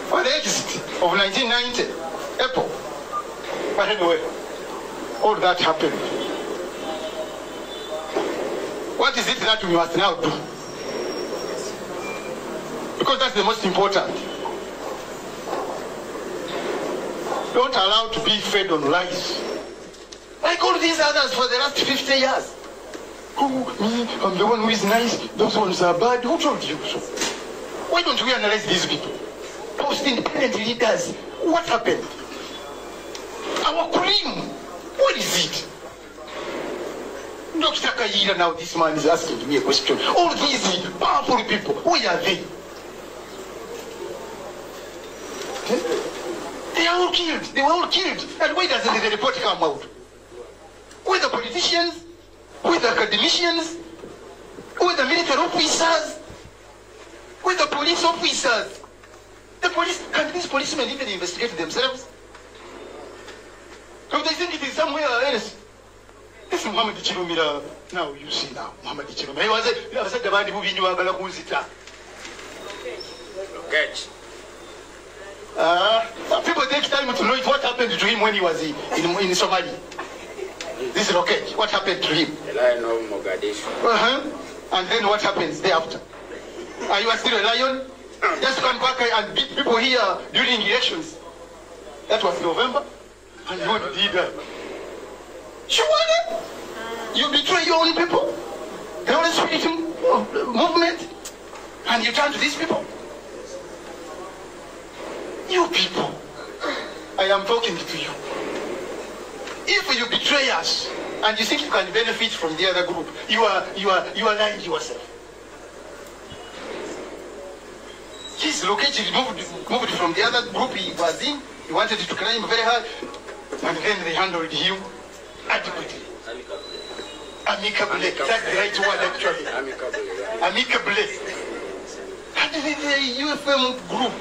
for the exit of 1990, April. But anyway, all that happened. What is it that we must now do? Because that's the most important. Don't allow to be fed on lies. Like all these others for the last 50 years. Oh, me, I'm the one who is nice, those ones are bad. Who told you so? Why don't we analyze these people? Post-independent leaders, what happened? Our cream, what is it? Dr. Kayira, now this man is asking me a question. All these powerful people, where are they? They are all killed. They were all killed. And why doesn't the report come out? Where the politicians? Where the academicians? Where the military officers? Where the police officers? The police, can these policemen even investigate themselves? So they think it is somewhere else. This is Muhammad Chirumira. Now you see now, Muhammad Chirumira. He was said the band moving you are going to Kuzita. People take time to know what happened to him when he was in Somalia. This is okay. What happened to him? The Lion of Mogadishu. And then what happens thereafter? Are you still a lion? Just come back and beat people here during elections. That was November. And you did that. Surely, you betray your own people. The Holy Spirit movement. And you turn to these people. You people, I am talking to you. If you betray us and you think you can benefit from the other group, you are lying to yourself. He's located, moved from the other group he was in. He wanted to climb very high, and then they handled him adequately. Amicably. That's the right word actually. Amicably. And the UFM group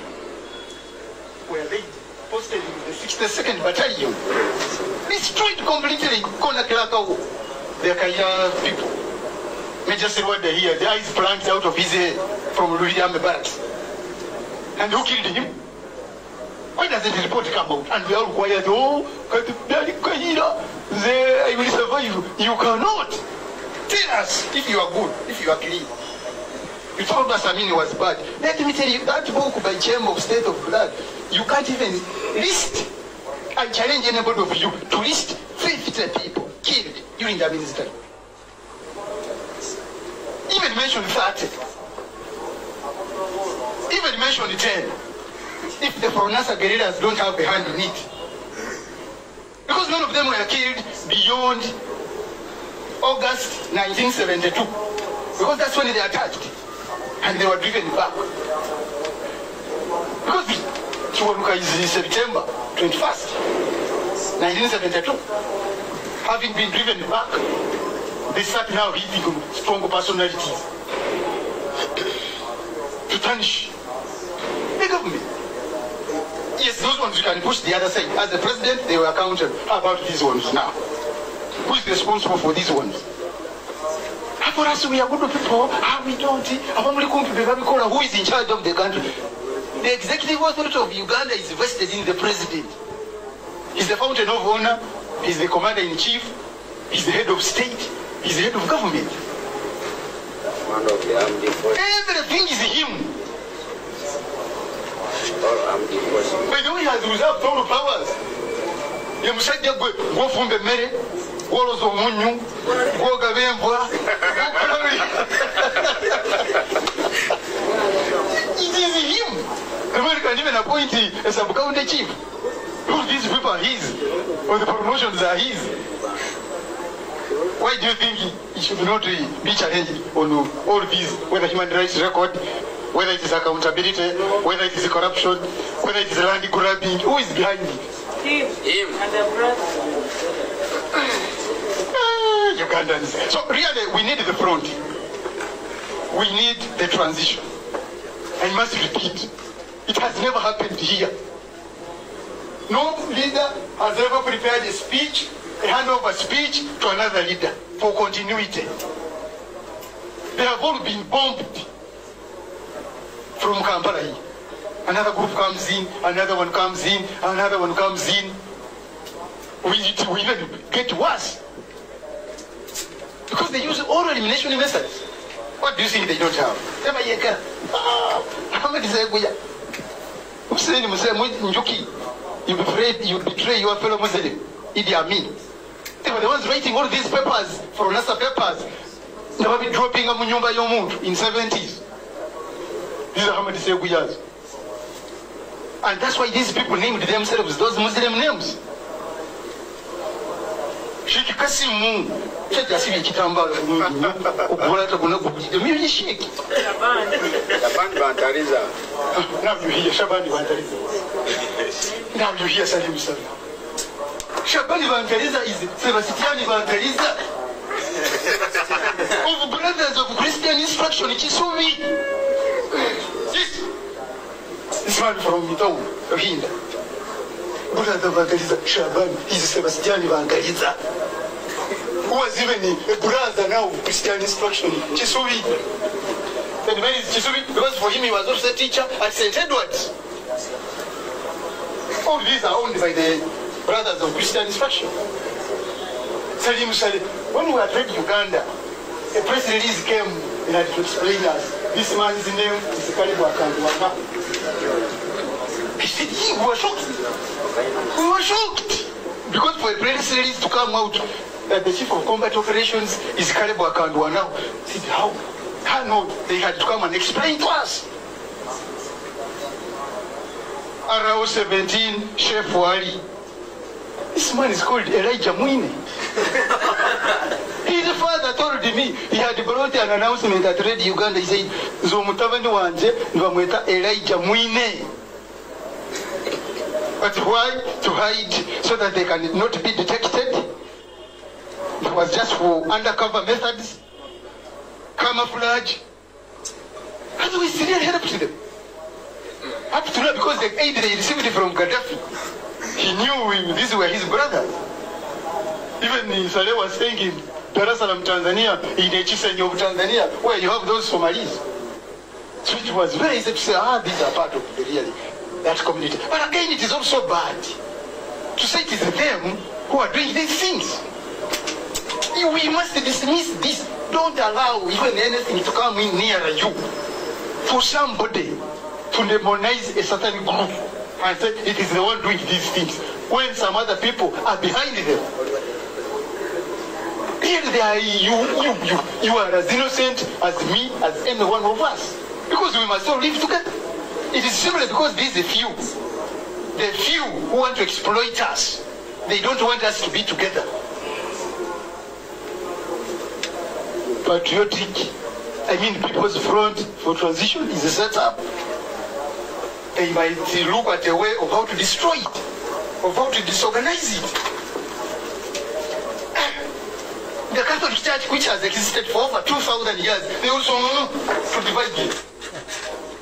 were they posted in the 62nd Battalion. Destroyed completely Konakilakau. The Kaya people. Major Sirwada here, the eyes blanked out of his head from Luriame Barracks. And who killed him? Why doesn't the report come out? And we are quiet, oh, I will survive. You cannot. Tell us if you are good, if you are clean. You told us Amini was bad. Let me tell you, that book by Chamber of State of Blood, you can't even list. I challenge anybody of you to list 50 people killed during the ministry. Even mention 30. Even mention 10. If the Fronasa guerrillas don't have a hand in it. Because none of them were killed beyond August 1972. Because that's when they attached. And they were driven back. Because Chiwaruka is September 21st, 1972. Having been driven back, they start now hitting strong personalities to tarnish the government. Yes, those ones you can push the other side. As the president, they were accountable. How about these ones now? Who is responsible for these ones? For us, we are good people. How we don't? Who is in charge of the country? The executive authority of Uganda is vested in the president. He's the fountain of honor. He's the commander-in-chief. He's the head of state. He's the head of government. Everything is him. By the way, he has reserved all the powers. You must say, go from the mere. It is him. Nobody can even appoint a sub-county chief. All these people are his, or the promotions are his. Why do you think he should not be challenged on all these, whether human rights record, whether it is accountability, whether it is corruption, whether it is land grabbing? Who is behind it? Him. And the brother. Ugandans. So really, we need the front. We need the transition. I must repeat, it has never happened here. No leader has ever prepared a speech, a handover speech to another leader for continuity. They have all been bombed. from Kampala here. Another group comes in, another one comes in, another one comes in. We even get worse. Because they use oral elimination methods. What do you think they don't have? You betray your fellow Muslim. Idi Amin. They were the ones writing all these papers for NASA papers. They were dropping a munyumba yomuntu in 70s. These are Hamad Seguyas. And that's why these people named themselves those Muslim names. Sheikh Kasimu, Sheikh Kasimu Kitambala, Uburata Bunabu, the music Sheikh. Shaban Bantariza. Now you hear Shaban Bantariza. Now you hear Salim Salim. Shaban Bantariza is Sebastian Bantariza. Of brothers of Christian instruction, it is so weak. Yes. This one from Mitong, Rohingya. Brother Bantariza, Shaban is Sebastian Bantariza. Who was even a brother now of Christian instruction, Chisubi. And where is Chisubi? Because for him he was also a teacher at St. Edward's. All these are owned by the brothers of Christian instruction. Salim Salim. When we were at Uganda, a press release came and had to explain us. This man's name is Kalibu Akanduana. He said, we were shocked. We were shocked. Because for a press release to come out that the chief of combat operations is Kalibu Akanduana. He said, how? How no? They had to come and explain to us. Arao 17, Chef Wali. This man is called Elijah Mwine. His father told me he had brought an announcement at Radio Uganda. He said, Zomutavani wanje nwamweta Elijah Mwine. But why? To hide so that they can not be detected. It was just for undercover methods, camouflage. And we still helped them. Up to now, because the aid they received from Gaddafi, he knew these were his brothers. Even Saleh was saying in Dar es Salaam, Tanzania, in Echisenyo of Tanzania, where you have those Somalis. So it was very easy to say, these are part of that community. But again, it is also bad to say it is them who are doing these things. We must dismiss this. Don't allow even anything to come in near you. For somebody to demonize a certain group and say it is the one doing these things, when some other people are behind them. Here they are, you are as innocent as me, as any one of us. Because we must all live together. It is simply because these are few. The few who want to exploit us. They don't want us to be together. Patriotic, People's Front for Transition is a setup. They might look at a way of how to destroy it, of how to disorganize it. The Catholic Church, which has existed for over 2,000 years, they also know to divide it.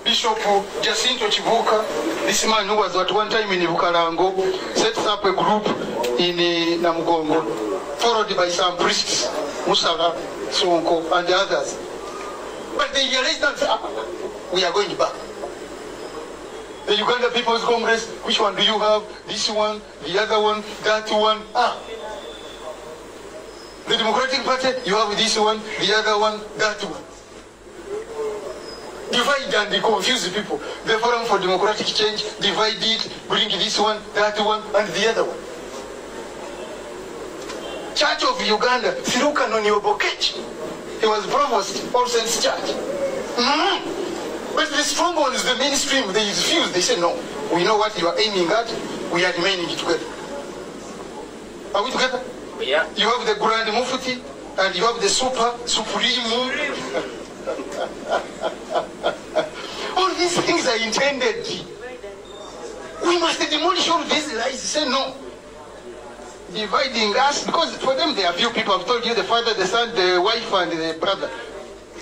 Bishop Jacinto Chibuka, this man who was at one time in Bukarango, sets up a group in Namugongo, followed by some priests, Musala, Sonko, and the others. But they realized that we are going back. The Uganda People's Congress, which one do you have? This one, the other one, that one. The Democratic Party, you have this one, the other one, that one. Divide and confuse the people. The Forum for Democratic Change, divide it, bring this one, that one, and the other one. Church of Uganda, Siruka Nonyobokech. He was provost, All Saints Church. But the strong ones, the mainstream, they refuse. They say, no, we know what you are aiming at. We are remaining together. Are we together? Yeah. You have the Grand Mufti and you have the Supreme. All these things are intended. We must demolish all these lies. Say no. Dividing us, because for them there are few people. I've told you, the father, the son, the wife, and the brother.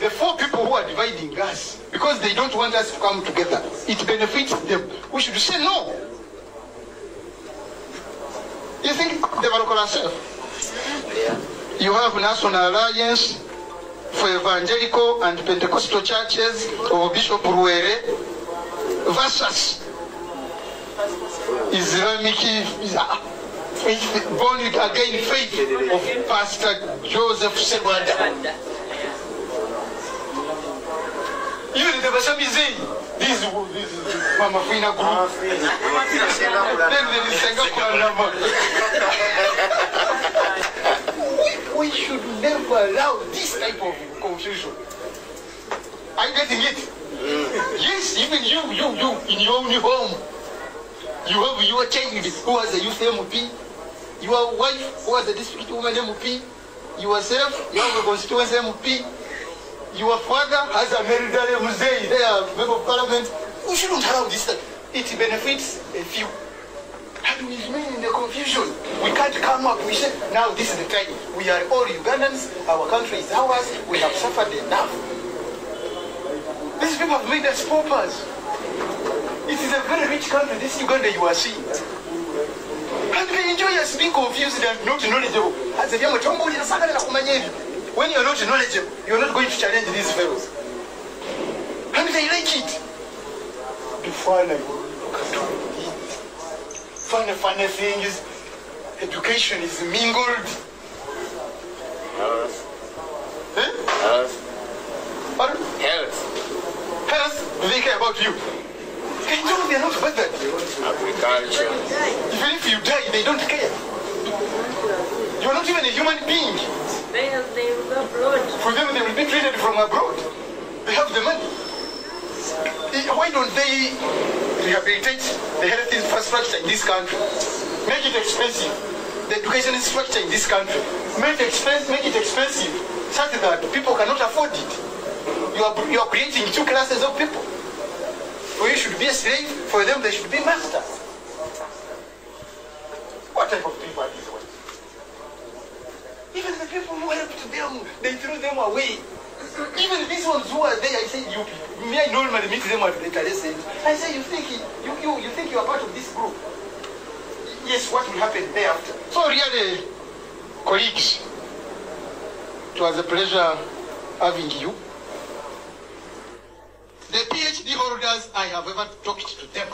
The four people who are dividing us because they don't want us to come together. It benefits them. We should say no. You think they will call ourselves? Yeah. You have National Alliance for Evangelical and Pentecostal Churches of Bishop Ruere. versus Islamic born again faith of Pastor Joseph Segwanda. Even the Basamizi, this is Mama Fina group. Then there is Singapore. We should never allow this type of confusion. Are you getting it? Yes, even you in your own home. You have your child who was a youth MP, your wife who was a district woman MP, yourself, you have a constituency MP, your father has a military museum, they are member of parliament. We shouldn't allow this stuff. It benefits a few. And we remain in the confusion. We can't come up, we say, now this is the time. We are all Ugandans, our country is ours, we have suffered enough. These people have made us paupers. It is a very rich country, this Uganda you are seeing. And they enjoy us being confused and not knowledgeable. When you are not knowledgeable, you are not going to challenge these fellows. And they like it. The funny thing is, education is mingled. Health? Do they care about you? They know they're not bothered. Agriculture. Even if you die, they don't care. You're not even a human being. They will go abroad. For them, they will be treated from abroad. They have the money. Why don't they rehabilitate the health infrastructure in this country? Make it expensive. The education infrastructure in this country. Make it expensive such that people cannot afford it. You are creating two classes of people. For you should be a slave, for them they should be masters. What type of people are these ones? Even the people who helped them, they threw them away. Even these ones who are there, I say, you people, me, I normally meet them at the Calais. I say, you think you are part of this group? Yes, what will happen thereafter? So really, colleagues, it was a pleasure having you. The PhD holders, I have ever talked to them.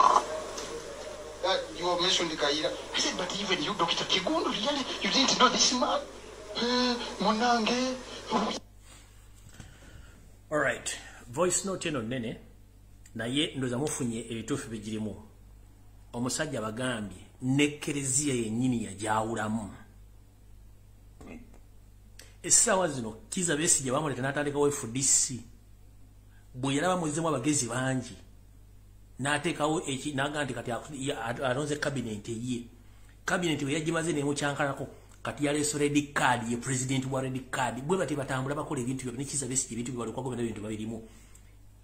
You have mentioned Kaira. I said, but even you, Dr. Kigundu, really, you didn't know this man? Monange. All right. Voice note eno nene. Naye ndoza mufunye ebituufu bijirimu. Omusajja bagambye nekkerezia yennyini yajawulamu. Essaawa zino Kizza Besigye bamuleka n'atandikawo FDC. Bwe yalaba muzimu abagezi bangi n'ateekawo n'agamba nti kati alonze cabinet ye. Cabinet we yagimaze n'emukyankalako kati yaleese red card ye president wa red card. Bwe bati batambula bakola ebintu byabwe ne Kizza Besigye ebintu bye balikuwa ebintu babirimu.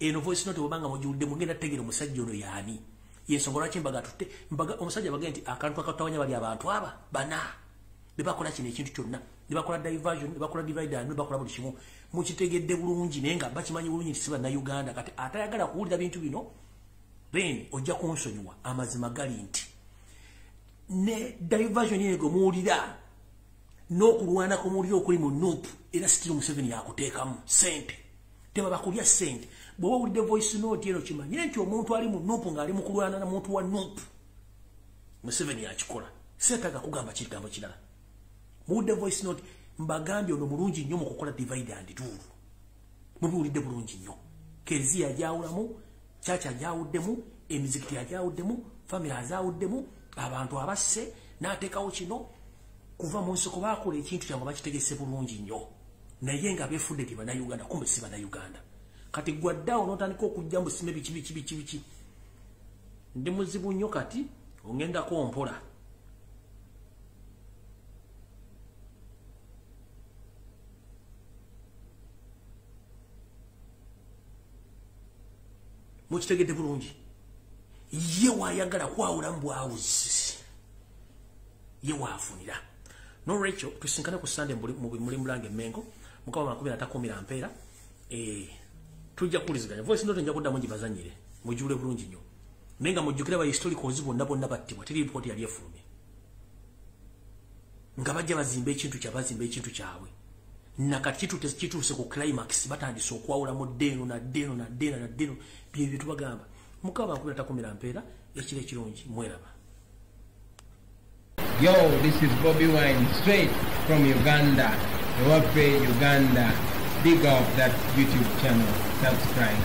Eno voice note bwebanga mujjudde mugenda tegeera omusajja ono yaani. Yensonga lwaki mbaga omusajja bagenda nti akantu akatawanya bali abantu aba bana be bakola kino ekintu kyonna ne bakola diversion ne bakola divide and ne bakola buli kimu mukitegedde bulungi naye nga bakimanyi bulungi nti siba na Uganda kati atayagala kuwulira bintu bino then ojja kunsonyiwa amazima gali nti ne diversion yego muwulira n'okulwana ku muliro okuli mu NUP era Still Museveni yakuteekamu sente teba bakulya sente bw'oba wulidde voice note eno kimanyire nti omuntu ali mu NUP ng'ali mu kulwana na muntu wa NUP Museveni yakikola seetaga kugamba kigambo kirala muwulidde voice note mbagambye ono mulungi nnyo mu kukola divide and rule mubiwulidde bulungi nnyo Kezia ajawulamu Chacha ajawuddemu emizikiti ajawuddemu family azawuddemu abantu abasse n'ateekawo kino kuva mu nsoko baakola ekintu kyangu bakitegese bulungi nnyo naye nga beefudde ti bannayuganda kumbe si bannayuganda kati gwaddawo n'otandika okujja mu sime biki ndi muzibu nnyo kati ongendako mpola mukitegedde bulungi ye waayagala kwawulamu bwawuzi ye waafunira n'olwekyo tusinkane ku Sunday muli Mulange Mengo mukama 13 mpeera tujja kuwuliziganya voice note nja kuddamu gibazanyire mujule bulungi nnyo naye nga mujjukira ba historicals bonna battibwa teri report yali efulumye nga bajja bazimba ekintu kyabwe nakati kituuse ku climax batandise okwawulamu ddeeno na ddeeno bye tubagamba mukaba nkubira kumira mpeera ekiro ekirungi mweraba. Yo, this is Bobby Wine straight from Uganda. Ewape Uganda. Big up that YouTube channel. Subscribe.